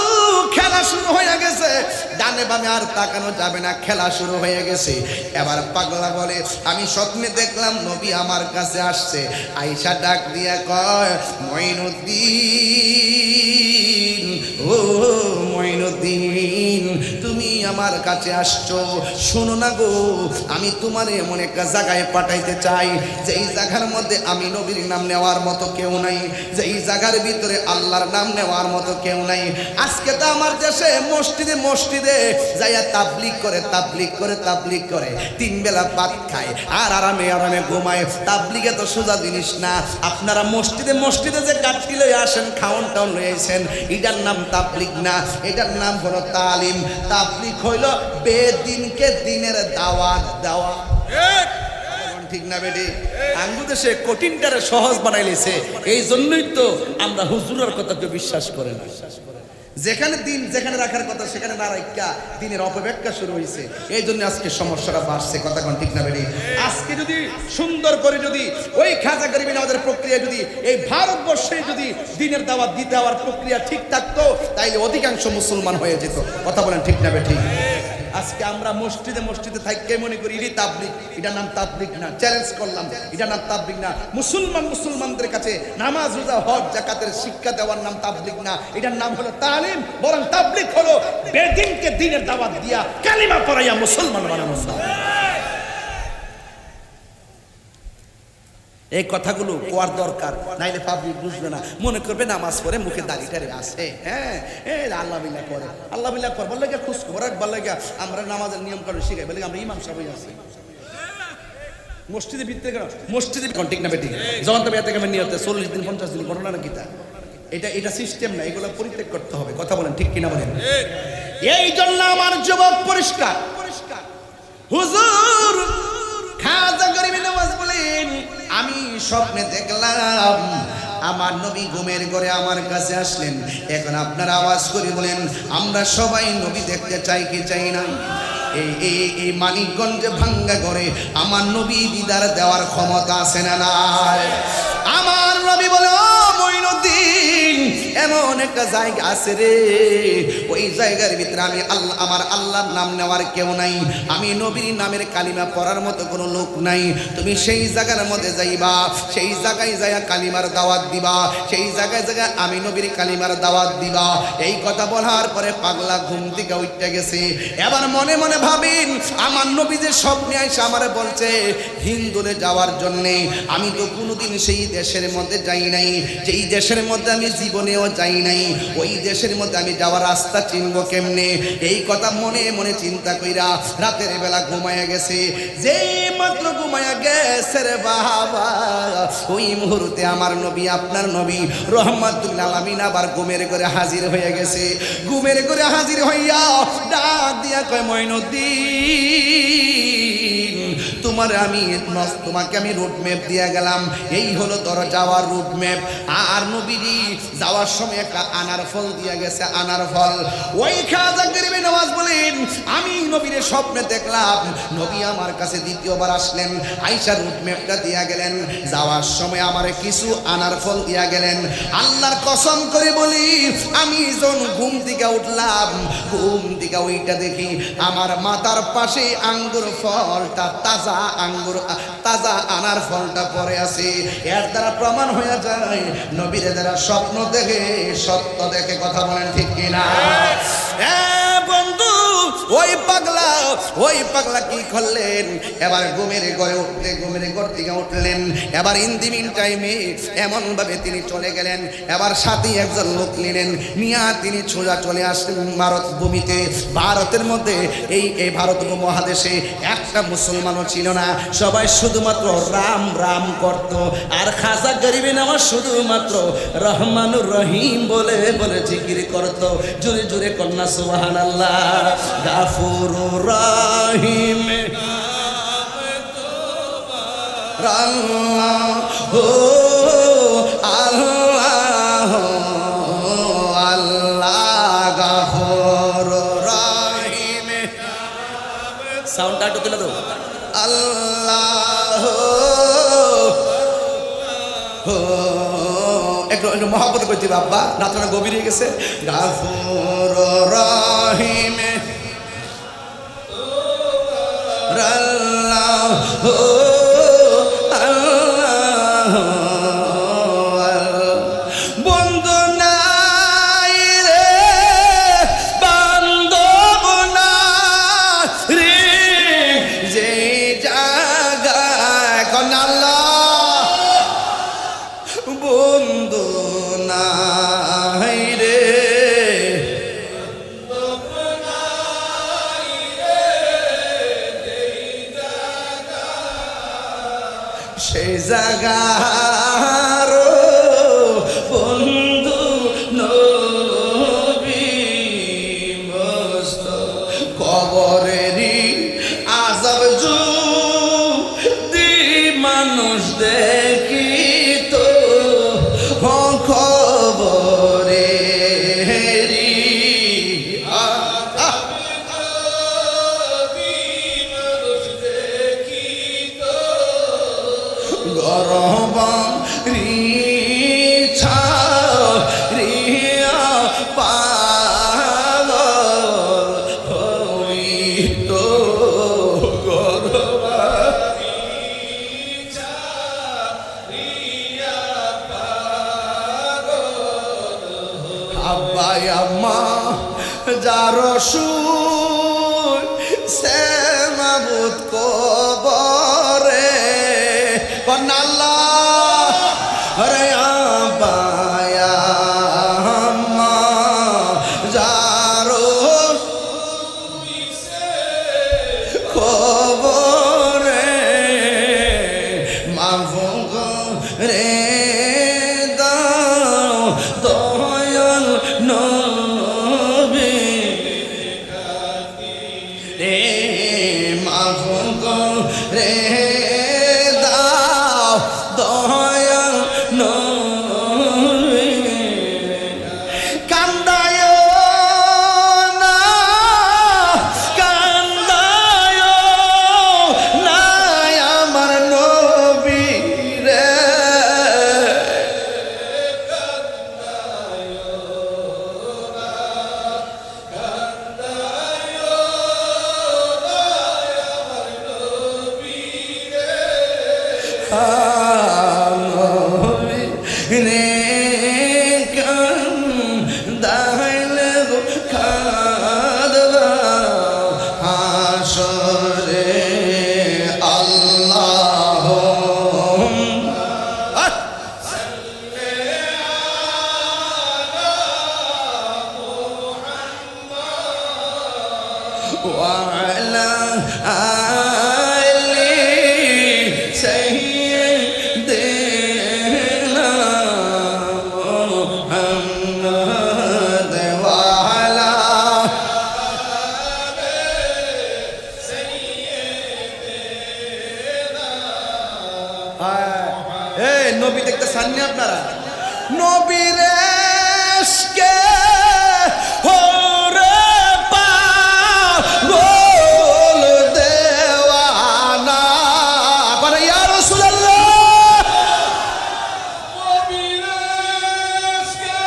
খেলা শুরু হয়ে গেছে ডানে বামে আর তাকানো যাবে না খেলা শুরু হয়ে গেছে এবার পাগলা বলে আমি স্বপ্নে দেখলাম নবী আমার কাছে আসছে আয়েশা ডাক দিয়া কয় মঈনুদ্দিন ও মঈনুদ্দিন তুমি আমার কাছে আসছো শোনো না গো আমি তোমার এমন একটা জায়গায় পাঠাইতে চাই যেই জায়গার মধ্যে আমি নবীর নাম নেওয়ার মতো কেউ নাই যেই জায়গার ভিতরে আল্লাহর নাম নেওয়ার মতো কেউ নাই আজকে তো আমার দেশে মসজিদে মসজিদে যাইয়া তাবলিগ করে তিন বেলা ভাত খায় আর আরামে আরামে ঘুমায় তাবলিগে তো সোজা জিনিস না আপনারা মসজিদে মসজিদে যে কাটতি লই আসেন খাওন টাউন লই আইছেন এটার নাম তাবলিগ না এটার নাম হলো তালিম তাবলিগ হইল বেদিনকে দিনের দাওয়াত দেওয়া ঠিক না বেটি আঙ্গু দেশে কঠিনটারে সহজ বানাইলেছে এই জন্যই তো আমরা হুজুরের কথা কেউ বিশ্বাস করে না যেখানে দিন যেখানে রাখার কথা সেখানে না রাখা দিনের অপব্যাখ্যা শুরু হয়েছে এই জন্য আজকে সমস্যাটা বাড়ছে কথা কোন ঠিক না বেটি আজকে যদি সুন্দর করে যদি ওই খাজা গরিবে নওয়াজের প্রক্রিয়া যদি এই ভারতবর্ষে যদি দিনের দাওয়াত দিতে হওয়ার প্রক্রিয়া ঠিক থাকতো তাইলে অধিকাংশ মুসলমান হয়ে যেত কথা বলেন ঠিক না বেটি আজকে আমরা মসজিদে মসজিদে থাকতে মনে করি এটাই তাবলিগ, এটার নাম তাবলিগ না। চ্যালেঞ্জ করলাম, এটার নাম তাবলিগ না। মুসলমানদের কাছে নামাজ রোজা হজ যাকাতের শিক্ষা দেওয়ার নাম তাবলিগ না, এটার নাম হলো তালিম। বরং তাবলিগ হলো বেদিনকে দ্বীনের দাওয়াত দিয়া কালিমা পড়াইয়া মুসলমান বানানো। এই কথাগুলো কোয়ার দরকার, নাইলে পাবলিক বুঝবে না, মনে করবে নামাজ পড়ে মুখে দাড়িটারে আসে। হ্যাঁ, আল্লাহ বিল্লাহ করে, আল্লাহ বিল্লাহ করে বললে গিয়ে খুশ খবর বললে গিয়া আমরা নামাজের নিয়ম কানুন শিখাই, বলে আমরা ইমাম সাহেব আছি মসজিদের ভিতরে কেন, মসজিদের ঠিক না বেটি যখন তবে এতে কেমন নিয়তে 40 দিন 50 দিন ঘটনা না কিতা, এটা সিস্টেম না, এগুলো পরিত্যাগ করতে হবে। কথা বলেন ঠিক কিনা বলেন? এই জন্য আমার যুবক পরিষ্কার হুজুর খাজা গরিব নওয়াজ বলেন, আমি স্বপ্নে দেখলাম আমার নবী ঘুমের ঘরে আমার কাছে আসলেন। এখন আপনারা আওয়াজ করে বলেন, আমরা সবাই নবী দেখতে চাই কি চাই না? এই মানিকগঞ্জে ভাঙ্গা ঘরে আমার নবী দিদার দেওয়ার ক্ষমতা আছে না নাই? আমার নবী বলে, ও মঈনুদ্দিন, এমন একটা জায়গা আছে রে, ওই জায়গার ভিতরে আমি আল্লাহ, আমার আল্লাহর নাম নেওয়ার কেউ নাই, আমি নবীর নামের কালিমা পড়ার মতো কোনো লোক নাই। তুমি সেই জায়গার মধ্যে যাইবা, সেই জায়গায় যাইয়া কালিমার দাওয়াত দিবা, সেই জায়গায় জায়গায় আমি নবীর কালিমার দাওয়াত দিবা। এই কথা বলার পরে পাগলা ঘুম থেকে উঠে গেছে। এবার মনে মনে ভাবেন, আমার নবী যে স্বপ্নে এসে আমারে বলছে হিন্দুরে যাওয়ার জন্যে, আমি তো কোনোদিন সেই দেশের মধ্যে যাই নাই, যেই দেশের মধ্যে আমি জীবনেও যাই নাই, ওই দেশের মধ্যে আমি যাওয়ার রাস্তা চিনব কেমনে? এই কথা মনে মনে চিন্তা কইরা রাতের বেলা ঘুমায়া গেছে। যেই মাত্র ঘুমায়া গেছে রে বাবা, ওই মুহূর্তে আমার নবী, আপনার নবী রহমাতুল আলামিন আবার ঘুমের ঘরে হাজির হয়ে গেছে। ঘুমের ঘরে হাজির হইয়া ডাক দিয়া কয়, মঈনুদ্দিন, তোমাকে আমি রুট ম্যাপ দিয়ে গেলাম, এই হলো তোর যাওয়ার রুট ম্যাপ। আর নবীজি যাওয়ার সময় একটা আনার ফল দিয়ে গেছে, আনার ফল। ওই খাজা গরিব নওয়াজ বলেন, আমি নবীর স্বপ্নে দেখলাম, নবী আমার কাছে দ্বিতীয়বার আসলেন, আইসা রুট ম্যাপটা দিয়া গেলেন, যাওয়ার সময় আমার কিছু আনার ফল দিয়া গেলেন। আল্লাহর কসম করে বলি, আমি যখন ঘুম থেকে উঠলাম, ঘুম থেকে ওইটা দেখি আমার মাথার পাশে আঙ্গুর ফলটা, তাজা আঙ্গুর, তাজা আনার ফলটা পড়ে আছে। এর দ্বারা প্রমাণ হয়ে যায় নবীর দ্বারা স্বপ্ন দেখে সত্য দেখে। কথা বলেন ঠিক কিনা? বন্ধু, ওই পাগলা কি করলেন? এবার ঘুমের ঘরে উঠতে, ঘুমের ঘর থেকে উঠলেন। এবার ইন্দিমিন টাইমে এমন ভাবে তিনি চলে গেলেন, এবার সাথে একজন লোক নিলেন, নিয়া তিনি সোজা চলে আসলেন ভারত ভূমিতে। ভারতের মধ্যে এই ভারত মহাদেশে একটা মুসলমানও ছিল না, সবাই শুধুমাত্র রাম রাম করত। আর খাজা গরিব নওয়াজ শুধুমাত্র রহমানুর রহিম বলে বলে জিকির করত। জোরে জোরে কন্যা সুবহানাল্লাহ। গাফুরুর রহিম আল্লাহ আল্লাহ আল্লাহ গাফুরুর রহিম। সাউন্ডটা একটু তুলে দাও। আল্লাহ একটু মহাব্বত করছি বাবা, রাতটা গভীর হয়ে গেছে। গাফুরুর রহিম আল্লাহ আল্লাহ। বন্ধু নাই রে, বান্ধব নাই রে, যে জায়গায় কোন আল্লাহ বন্ধু নাই রে, সেই জায়গার বন্ধু নবী মস্ত। কবরেরই আযাব যদি মানুষ দেখিত, খবরেরই গরব রিছা রিয়া পাগল হই কবরে কন্যা আল্লাহ রে আবায়া আম্মা যারো কবরে মাফ রে দাও দয়াল নবী রে মাফ রে দাও দয়াল নবী কান্দায় না কান্দায় না আমার নবী রে রে কান্দাইলে গো কাঁদবা হাসরে আল্লাহ وعلى آل سيدنا محمد وعلى এই নবী দেখতে চাননি আপনারা নবীর এশকে ওরে পাগল দেওয়ানা বলে ইয়া রাসূলুল্লাহ নবীর এশকে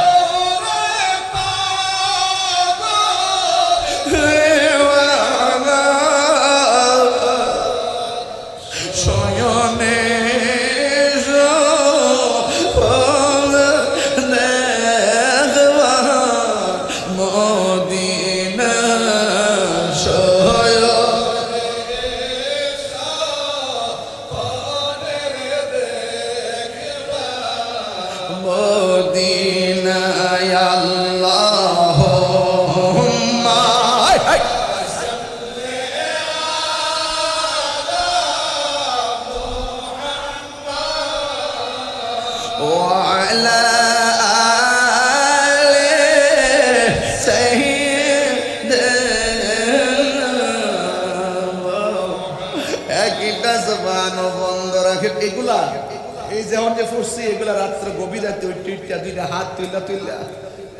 ওরে পাগল দেওয়ানা শয়নে মদিনা শয় মদিনায় আল্লাহুম্মা وعلى آل سيدنا একটা জবান বন্ধ রাখে এগুলা এই যেমন যে ফুসছি এগুলা রাত্রে গভীর রাতে ওই টিটটা দুইটা হাত তুইলা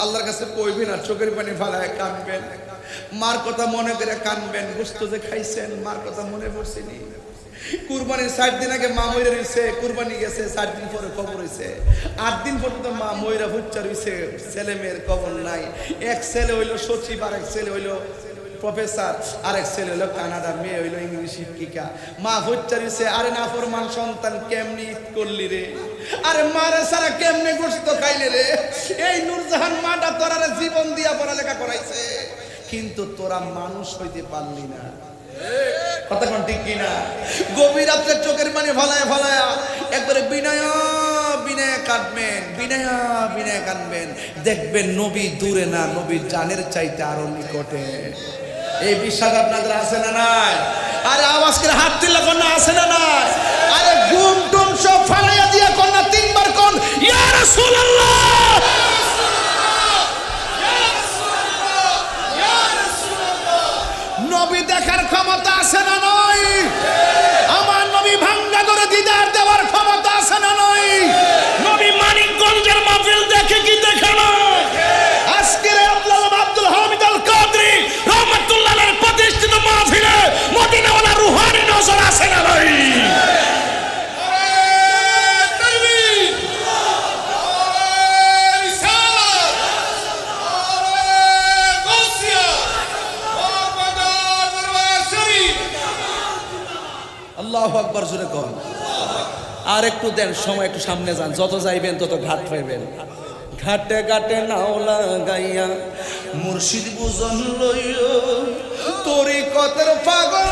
আল্লাহর কাছে কইবেন আর চোখের পানি ফালায় কাঁদবেন মার কথা মনে করে কাঁদবেন গোশত যে খাইছেন মার কথা মনে পড়ছেনি কুরবানির 60 দিন আগে মা মইরা রইছে কুরবানি গেছে 60 দিন পরে কবর হইছে 8 দিন পর্যন্ত মা মইরা হুচ্চা রইছে ছেলে মেয়ের কবর নাই এক ছেলে হইলো সচিব আর এক ছেলে হইলো প্রফেসর আর এক ছেলে হইলো কানাডা মেয়ে হইলো ইংলিশ শিক্ষিকা মা হুচ্চা রইছে আরে নাফরমান সন্তান কেমনি ঈদ করলি রে আরে মারে সারা কেমনে গোশত খাইলে রে এই নূরজাহান মাটা তোরারে জীবন দিয়া পড়ালেখা করাইছে কিন্তু তোরা মানুষ হইতে পারলি না কথা কোন ঠিক কিনা গভীর রাতে চোখের পানি ফালায় একবারে বিনয় কাঁদবেন দেখবেন নবী দূরে না নবী জানের চাইতে আরো নিকটে এই বিশ্বাস আপনাদের আছে না নাই আরে আওয়াজ করে হাত তুললে কন্যা আছে না নাই আরে ঘুম টুম সব ফালাইয়া দিয়া কন্যা তিনবার কোন ইয়া রাসূলুল্লাহ নবী দেখার ক্ষমতা আছে না নয় আমার নবী ভাঙ্গা করে দিদার দেওয়ার ক্ষমতা আছে না নয় নবী মানিকগঞ্জের মাহফিল দেখে কি দেখে না আজকের আব্দুল হামিদ আল কাদরি রাহমাতুল্লাহর প্রতিষ্ঠিত মাহফিলে মদিনাওয়ালা রুহানি নজর আছে না নয় আল্লাহু আকবার জোরে কোন আর একটু দেন সময় একটু সামনে যান যত যাইবেন তত ঘাট পাইবেন ঘাটে ঘাটে নাও লাগাইয়া মুর্শিদ বুঝন লইও তরিকতের পাগল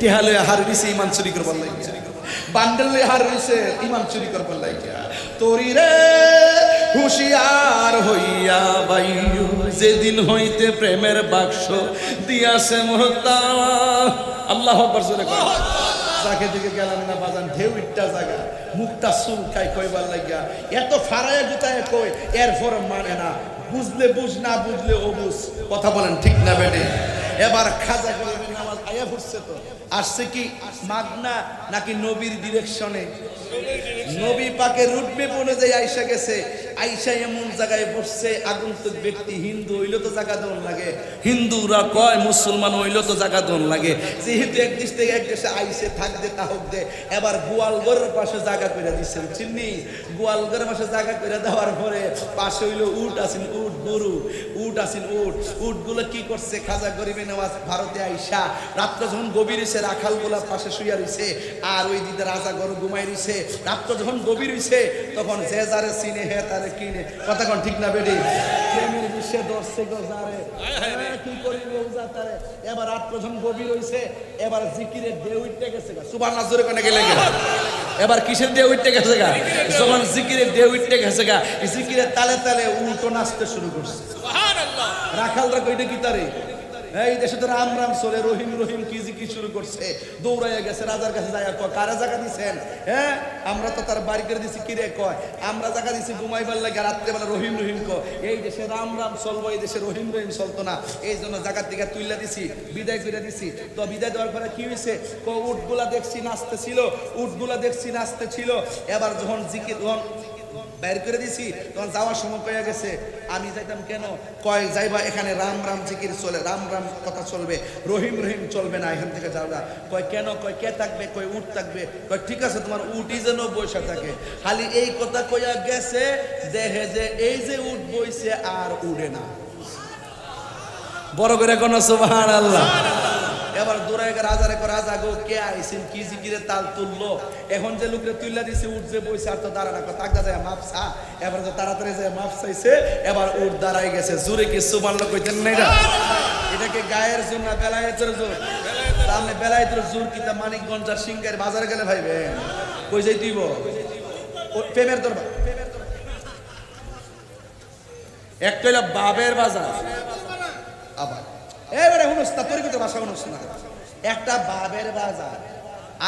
টেহালে হার দিছে ইমান চুরি করবার লাগিয়া, বান্ডেলে হার দিছে ইমান চুরি করবার লাগিয়া। তোরি রে হুঁশিয়ার হইয়া বাইয়ু, যেদিন হইতে প্রেমের বাক্স দিয়াছে মোহতা। আল্লাহু আকবার জোরে কর। যাকে দিকে গেলাম না বাজান, ঢেউ ইট্টা জায়গা, মুখটা চুলকায় কইবার লাগিয়া, এত ফারায় গুতায় কই, এরপর মানে না। বুঝলে বুঝ, না বুঝলে ও বুঝ। কথা বলেন ঠিক না বেটে? এবার খাজা গরিবের নামাজ আয়া পড়ছে, তো আসছে কি মাগনা নাকি নবীর ডিরেকশনে? নবী পাকের রুটমেপ অনুযায়ী আইসা গেছে। আইসা এমন জায়গায় বসছে, আগন্তুক ব্যক্তি হিন্দু হইলে তো জায়গা দন লাগে, হিন্দুরা কয় মুসলমান হইলে তো জায়গা দন লাগে। যেহেতু এক দেশ থেকে এক দেশে আইসে থাকতে তাহক দে, এবার গোয়ালঘরের পাশে জায়গা করে দিচ্ছেন, চিনি? গোয়ালঘরের পাশে জায়গা করে দেওয়ার পরে পাশে হইলো উট আসেন, উট গরু, উট আসেন উট। উটগুলো কি করছে? খাজা গরিবে নেওয়াজ ভারতে আইসা রাত্র যখন গভীর হইছে, রাখাল গোলা পাশে শুইয়া রইছে, আর ওই দিকে রাজা গরু ঘুমাই রইছে। রাত্র যখন গভীর হইছে, তখন যে যারে চিনে হে তারে কিনে। কথা কোন ঠিক না বেডি? প্রেমের বিষে ধরছে গো যারে, কি করিবে উজা তারে। এবার রাত্র যখন গভীর হইছে, এবার জিকিরের ঢেউ উঠতে গেছে গা। সুবহানাল্লাহ জোরে কোনে গেলে গা। এবার কিসের ঢেউ উঠতে গেছে গা? যখন জিকিরের ঢেউ উঠতে গেছে গা, জিকিরের তালে তালে উল্টো নাচতে শুরু করছে। সুবহানাল্লাহ। রাখালরা কইটা কি তারে? এই দেশে তো রাম রাম চলে, রহিম রহিম কি জিকির শুরু করছে। দৌড়াইয়া গেছে রাজার কাছে, যায় কয় কারা জায়গা দিচ্ছেন? হ্যাঁ, আমরা তো তার বাড়ি করে দিছি। কিরে? কয় আমরা জায়গা দিছি ঘুমাইবার লাগে, রাত্রেবেলা রহিম রহিম কয়। এই দেশে রাম রাম চলবো, এই দেশে রহিম রহিম চলতো না, এই জন্য জায়গার দিকে তুইলা দিছি, বিদায় করে দিছি। তো বিদায় দেওয়ার পরে কি হয়েছে? উটগুলা দেখছি নাচতে ছিল, উটগুলা দেখছি নাচতে ছিল। এবার যখন জিকির যখন বাইর করে দিছি, তখন যাওয়ার সময় পেয়ে গেছে। আমি যাইতাম কেন? কয় যাইবা, এখানে রাম রাম জিকির চলে, রাম রাম কথা চলবে, রহিম রহিম চলবে না, এখান থেকে যাওয়া। কয় কেন? কয় কে থাকবে? কয় উট থাকবে। কয় ঠিক আছে, তোমার উটই যেন বসে থাকে। খালি এই কথা কইয়া গেছে, দেখে যে এই যে উট বইছে আর উড়ে না। বড় করে কোন সুবহানাল্লাহ। এবার দৌড়ায় রাজারে কয় রাজা গো, কে আইছেন? কি জিকিরে তাল তুললো? এখন যে লোকরে তুইলা দিছে, উঠ যে বইছে আর তো দাঁড়া না, তাকদা যায় মাপসা। এবার তো তাড়াতাড়ি যায় মাপ চাইছে, এবার উঠ দাঁড়াই গেছে। জোরে কি সুবহানাল্লাহ কইতেন না? এটাকে গায়ের জোর না বেলায়েতের জোর? তাহলে বেলায়েতের জোর কি তা মানিকগঞ্জ আর সিংহের বাজারে গেলে ভাইবে কই যাই তুইব? প্রেমের দরবার একটা হইলো বাবের বাজার, আবার এবারে হুনুস না তরিকতের ভাষা হুনুস না। একটা বাবের বাজার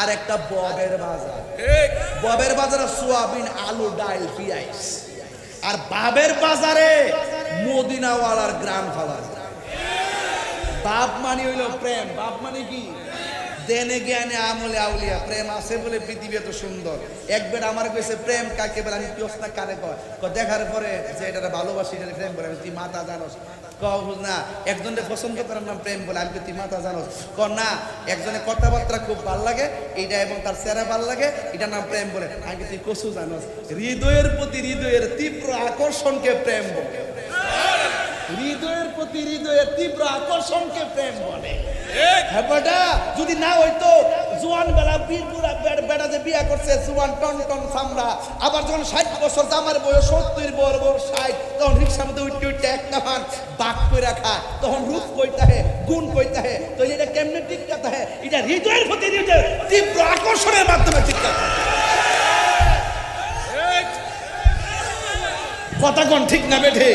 আর একটা ববের বাজার। ববের বাজারে সোয়াবিন, আলু, ডাল, পিঁয়াজ। আর বাবের বাজারে মদিনাওয়ালার গ্রাম ফালার। বাপ মানে হইল প্রেম। বাপ মানে কি? দেনে জ্ঞানে আমলে আউলিয়া। প্রেম আছে বলে পৃথিবী এত সুন্দর। একবার আমার কাছে প্রেম কাকে বলে? আমি পিওসনা কারে কয়? দেখার পরে যে এটা ভালোবাসি, এটা প্রেম বলে। তুই মাতা জানোস? না, একজনের পছন্দ করার নাম প্রেম বলে। আমি তুই মাতা জানোস? না, একজনের কথাবার্তা খুব ভাল লাগে এইটা, এবং তার চেহারা ভাল লাগে, এটার নাম প্রেম বলে। আমি তুই কসু জানোস? হৃদয়ের প্রতি হৃদয়ের তীব্র আকর্ষণকে প্রেম বলে। হৃদয়ের প্রতি হৃদয়ের তীব্র আকর্ষণকে প্রেম বলে। যদি না হইতো, জোয়ান বেলা বীরপুরা বেড়া যে বিয়া করছে, জোয়ান টন টন চামড়া, আবার যখন 60 বছর জামার বয়স 70 বড় বড় 60, তখন রিক্সার মধ্যে উঠতে উঠতে একটা ভান বাক করে রাখা, তখন রূপ কইতে হে, গুণ কইতে হে। তো এটা কেমনে টিকাতে হে? এটা হৃদয়ের প্রতি হৃদয়ের তীব্র আকর্ষণের মাধ্যমে টিকাতে। কথা কোন ঠিক না বেঠে?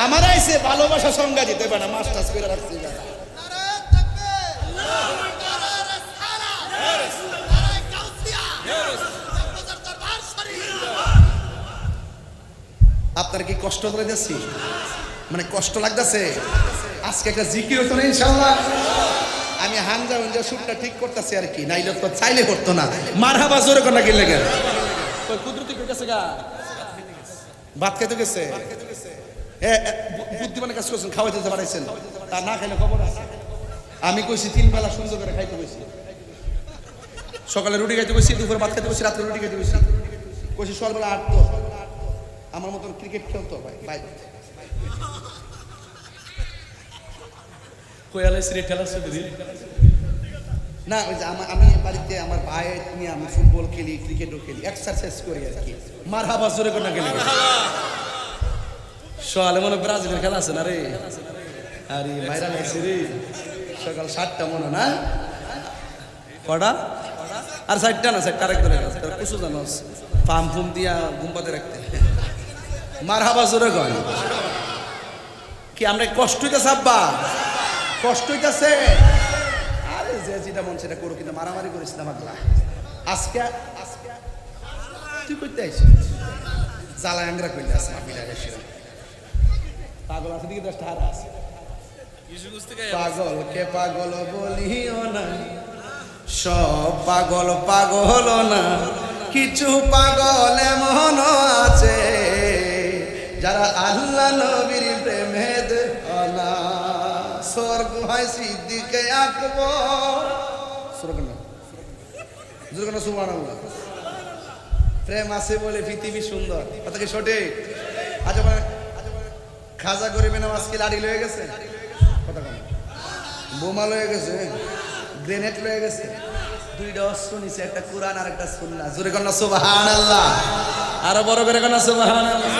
আমার আইসে ভালোবাসা সংজ্ঞা দিতে পারে না, মাস্টার্স করে রাখছি। আপনার কি কষ্ট করে যাচ্ছি? মানে কষ্ট লাগতেছে? আজকে একটা জিকির হতো না ইনশাআল্লাহ। আমি হামজা হুঞ্জা সুরটা ঠিক করতেছি আর কি, নাইলে তো চাইলে করতো না। মারহাবা জোরে কোনা গেলে গেল। ওই কুদরতি কই গেছে গা? ভাত খেতে গেছে। বুদ্ধিমানের কাজ করছেন, খাওয়াইতে পারাইছেন, তা না খাইলে খবর আছে। আমি কইছি 3 বেলা সুন্দর করে খাইতে কইছি। সকালে রুটি খাইতে কইছি, দুপুরে ভাত খাইতে কইছি, রাতে রুটি খাইতে কইছি। কইছি সকালবেলা 8 তো আমার মতন ক্রিকেট খেলতো ভাই ভাই। কয়ালে সিরে খেলাচ্ছে দিদি না, ওই যে আমি বাড়িতে আমার ভাই নিয়ে আমি ফুটবল খেলি, ক্রিকেটও খেলি, এক্সারসাইজ করি আর কি। মারহাবা জোরে কোনা গেলে সকালে মনে ব্রাজিলের খেলা আছে না রে? আরে মাইরা লাগছে রে, সকাল 7টা মনে না? কটা আর 4টা না 4টা আরেক দলের আছে তার কিছু জানোস পাম ফুম দিয়া গুম্পাতে রাখতে মারহাবা জোরে কয় কি আমরা কষ্ট হইতাছে আব্বা কষ্ট হইতাছে আরে যে যেটা মন সেটা করো কিন্তু মারামারি করিস না পাগলা আজকে তুই কইতে আইছিস জ্বালা আংরা কইলে আছে মাপিলা এসে পাগল আছে দিকে 10টা হার আছে পাগলকে পাগল বলিও না সব পাগল পাগল না কিছু পাগল এমন আছে যারা আল্লাহ নবীর প্রেমেদ না স্বর্গ হয় সিদ্দিকে আকবর স্বর্গ না জোরে না সুবহানাল্লাহ প্রেম আছে বলে পৃথিবী সুন্দর কথা কি সঠিক আচ্ছা খাজা গরিবে নামাজ কি লাড়ি লয়ে গেছে কথা কম বোমা লয়ে গেছে গ্রেনেড লয়ে গেছে দুইটা অস্ত্র নিছে একটা কোরআন আর একটা সুন্নাহ জোরে কন্না সুবহানাল্লাহ আরো বড় করে কন্না সুবহানাল্লাহ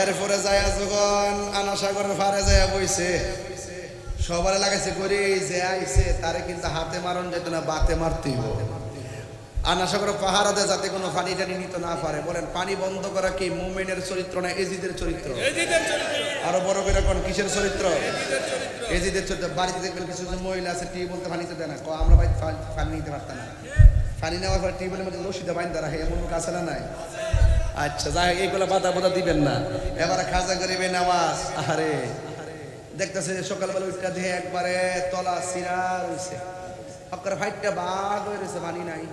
এরপরে যায় যখন আনাসাগরের ফারে যায় বইছে সবারে লাগাইছে করে যে আইছে তারে কিন্তু হাতে মারণ যেত না বাতে মারতেই আনাসাগর পাহাড়াতে যাতে কোনো পানি টানি নিতে না পারে বলেন পানি বন্ধ করা কি মুমিনের চরিত্র না এজিদের চরিত্র আরো বড় করে কোন কিসের চরিত্র এজিদের চরিত্র বাড়িতে দেখবেন কিছু মহিলা আছে টিউব বলতে পানি তো দেয় না আমরা ভাই পানি নিতে পারতাম না পানি নেওয়ার পর টিউবের মধ্যে লসিতে বাইন্দা রাখে এমন কাছে না নাই আচ্ছা যাই এইগুলো বাধা বাধা দিবেন না এবার খাজা গরিবে নামাজ আরে দেখতেছে সকালবেলা উঠটা দিয়ে একবারে তলা সিরা রয়েছে হকার ফাইটটা বাঘ হয়ে রয়েছে পানি নাই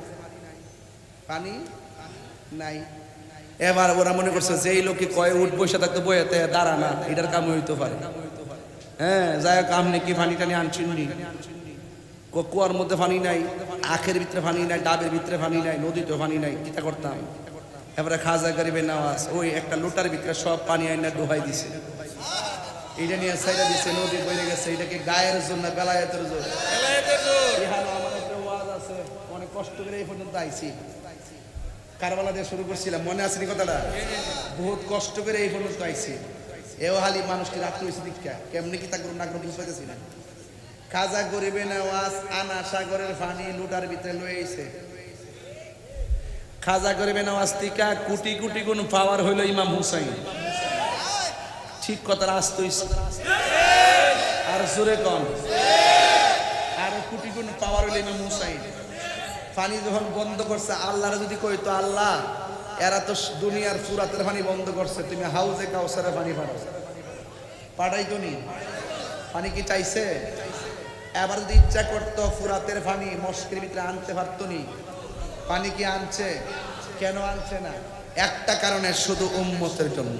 পানি নাই এবার ওরা মনে করছে যে এই লোকে কয়ে উঠ বসে থাকতো বইয়াতে দাঁড়া না এটার কাম হইতে পারে হ্যাঁ যাই হোক কাম নাকি পানি টানি আনছিনি কুয়ার মধ্যে পানি নাই আখের ভিতরে পানি নাই ডাবের ভিতরে পানি নাই নদীতেও পানি নাই কিতা করতাম এবারে খাজা গরিবে নামাজ ওই একটা লোটার ভিতরে সব পানি আইনা ডোহাই দিছে এইটা নিয়ে সাইডা দিছে নদী বইরে গেছে এটাকে গায়ের জন্য বেলায়েতের জন্য আমার একটা ওয়াজ আছে অনেক কষ্ট করে এই পর্যন্ত আইছি কারবালা দিয়ে শুরু করছিলাম মনে আছে কথাটা বহুত কষ্ট করে এই পর্যন্ত আইছি এও হালি মানুষকে রাখতে হয়েছে দীক্ষা কেমনি কি তা করুন না করুন বুঝতেছি না খাজা গরিবে নামাজ আনা সাগরের পানি লুটার ভিতরে লয়ে আইছে খাজা গরিবে নামাজ টিকা কোটি কোটি গুণ পাওয়ার হইল ইমাম হুসাইন ঠিক কথা রাস্ত হইছে আর জোরে কন আর কোটি গুণ পাওয়ার হইল ইমাম হুসাইন পানি যখন বন্ধ করছে আল্লাহর যদি কইতো আল্লাহ এরা তো দুনিয়ার ফুরাতের পানি বন্ধ করছে তুমি হাউজে কাউসারে পানি পাঠাইতো নি পানি কি চাইছে এবার যদি ইচ্ছা করতো ফুরাতের পানি মস্কের ভিতরে আনতে পারতো নি পানি কি আনছে কেন আনছে না একটা কারণে শুধু উম্মতের জন্য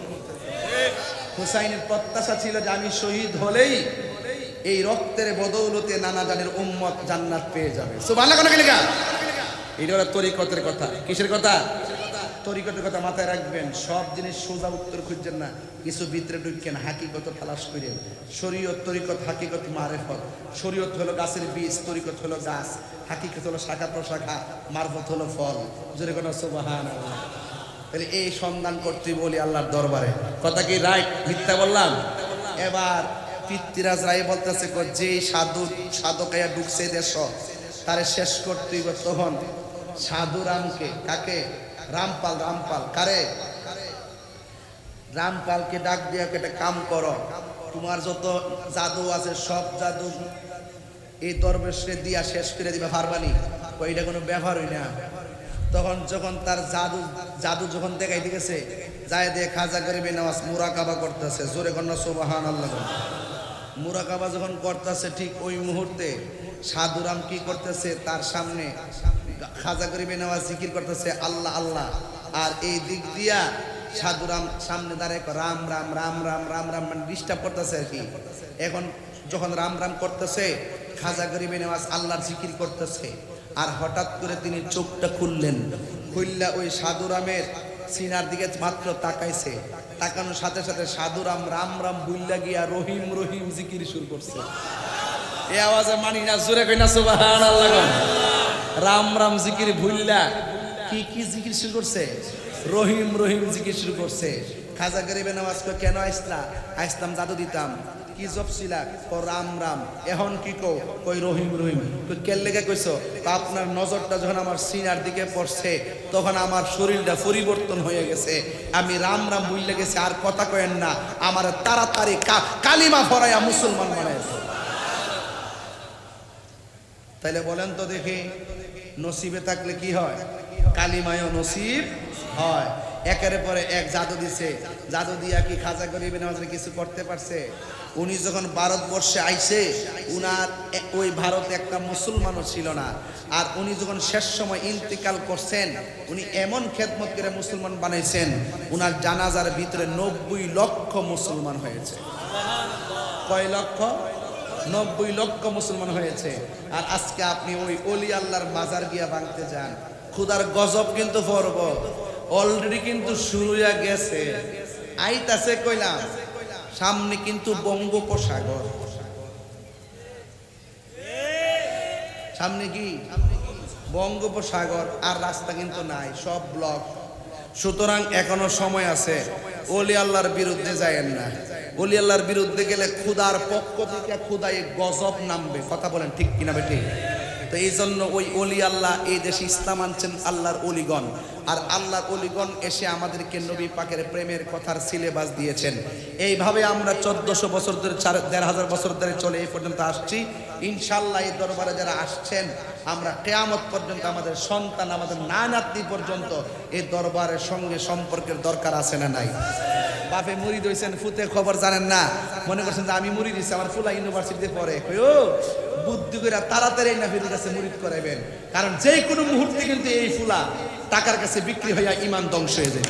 হুসাইনের প্রত্যাশা ছিল যে আমি শহীদ হলেই এই রক্তের বদৌলতে নানা জানের উম্মত জান্নাত পেয়ে যাবে সুবহানাল্লাহ কোন কেন এটা হলো তরিকতের কথা কিসের কথা তরিকতের কথা মাথায় রাখবেন সব জিনিস সোজা উত্তর খুঁজছেন না কিছু ভিতরে ঢুকেন হাকিকত তালাশ করেন শরীয়ত তরিকত হাকিকত মারেফত শরীয়ত হলো গাছের বীজ তরিকত হলো গাছ হাকিকত হলো শাখা প্রশাখা মারফত হলো ফল জোরে কোন সুবহানাল্লাহ তাহলে এই সন্ধান করতে বলি আল্লাহর দরবারে কথা কি রাইট মিথ্যা বললাম এবার পিতৃরাজ রায় বলতেছে যে সাধকাইয়া ঢুকছে দেশ তারে শেষ করতে তখন সাধু রামকে কাকে রামপাল কারে রামপালকে ডাক দিয়া একটা কাম করো তোমার যত জাদু আছে সব জাদু এই দরবেশকে দিয়া শেষ করে দিবা পারবানি এটা কোনো ব্যাপার হই না তখন যখন তার জাদু যখন দেখাইতে গেছে যায় দিয়ে খাজা গরিবে নামাজ মুরাকাবা করতেছে জোরে কন্যা সুবহানাল্লাহ মুরাকাবা যখন করতেছে ঠিক ওই মুহূর্তে সাধুরাম কি করতেছে তার সামনে খাজা গরিবে নামাজ জিকির করতেছে আল্লাহ আল্লাহ আর এই দিক দিয়া সাধুরাম সামনে দাঁড়ায় রাম রাম রাম রাম রাম রাম মানে ডিস্টার্ব করতেছে আর কি এখন যখন রাম রাম করতেছে খাজা গরিবে নামাজ আল্লাহর জিকির করতেছে আর হঠাৎ করে তিনি চোখটা খুললেন খুললা ওই সাধুরামের সিনার দিকে মাত্র তাকাইছে তাকানোর সাথে সাথে সাধুরাম রাম রাম বুইল্লা গিয়া রহিম রহিম জিকির শুরু করছে এই আওয়াজে মানি না জোরে কই না সুবহানাল্লাহ রাম রাম জিকির ভুইল্লা কি জিকির শুরু করছে রহিম রহিম জিকির শুরু করছে খাজা গরিবে নামাজ কেন আইসলাম জাদু দিতাম কি জব ছিলা ও রাম রাম, এখন কি কো কই রহিম রহিম। কই কেন লেগে কইছো? আপনার নজরটা যখন আমার সিনার দিকে পড়ছে তখন আমার শরীরটা পরিবর্তন হয়ে গেছে, আমি রাম রাম বুঝলে গেছে, আর কথা কয়েন না, আমার তাড়াতাড়ি কালিমা ফরাইয়া মুসলমান বানাইছে। তাইলে বলেন তো দেখি, নসিবে থাকলে কি হয়? কালিমায়ও নসিব হয়। একের পরে এক জাদু দিছে, জাদু দিয়া কি খাজা গরিব নওয়াজের কিছু করতে পারছে? উনি যখন ভারতবর্ষে আইছে, উনার ওই ভারতে একটা মুসলমানও ছিল না, আর উনি যখন শেষ সময় ইন্তিকাল করছেন, উনি এমন খেদমত করে মুসলমান বানাইছেন, উনার জানাজার ভিতরে 90 লক্ষ মুসলমান হয়েছে। কয় লক্ষ? 90 লক্ষ মুসলমান হয়েছে। আর আজকে আপনি ওই অলি আল্লাহর মাজার গিয়া ভাঙতে যান, খুদার গজব কিন্তু পড়ব, অলরেডি কিন্তু শুরু হয়ে গেছে, আইতাছে কইলাম, সামনে কিন্তু বঙ্গোপসাগর, সামনে কি বঙ্গোপসাগর, আর রাস্তা কিন্তু নাই, সব ব্লক। সুতরাং এখনো সময় আছে, ওলি আল্লাহর বিরুদ্ধে যায়েন না। ওলি আল্লাহর বিরুদ্ধে গেলে খুদার পক্ষ থেকে খুদায় গজব নামবে। কথা বলেন ঠিক কিনা বেটি? তো এই জন্য ওই অলি আল্লাহ এই দেশে ইসলাম আনছেন আল্লাহর অলিগণ, আর আল্লাহর অলিগণ এসে আমাদেরকে নবী পাকের প্রেমের কথার সিলেবাস দিয়েছেন। এইভাবে আমরা 1400 বছর ধরে 1500 বছর ধরে চলে এই পর্যন্ত আসছি। ইনশাল্লাহ এই দরবারে যারা আসছেন, আমরা কিয়ামত পর্যন্ত আমাদের সন্তান, আমাদের নাতি পর্যন্ত এই দরবারের সঙ্গে সম্পর্কের দরকার আছে না নাই? বাপে মুরিদ হইছেন, ফুতে খবর জানেন না, মনে করছেন যে আমি মুরিদ দিচ্ছি, আমার ফুলা ইউনিভার্সিটিতে পড়ে, কইও বুদ্ধি করে তাড়াতাড়ি না ফিরে কাছে মুরিদ করাইবেন, কারণ যে কোনো মুহূর্তে কিন্তু এই ফুলা টাকার কাছে বিক্রি হইয়া ইমান ধ্বংস হয়ে যায়।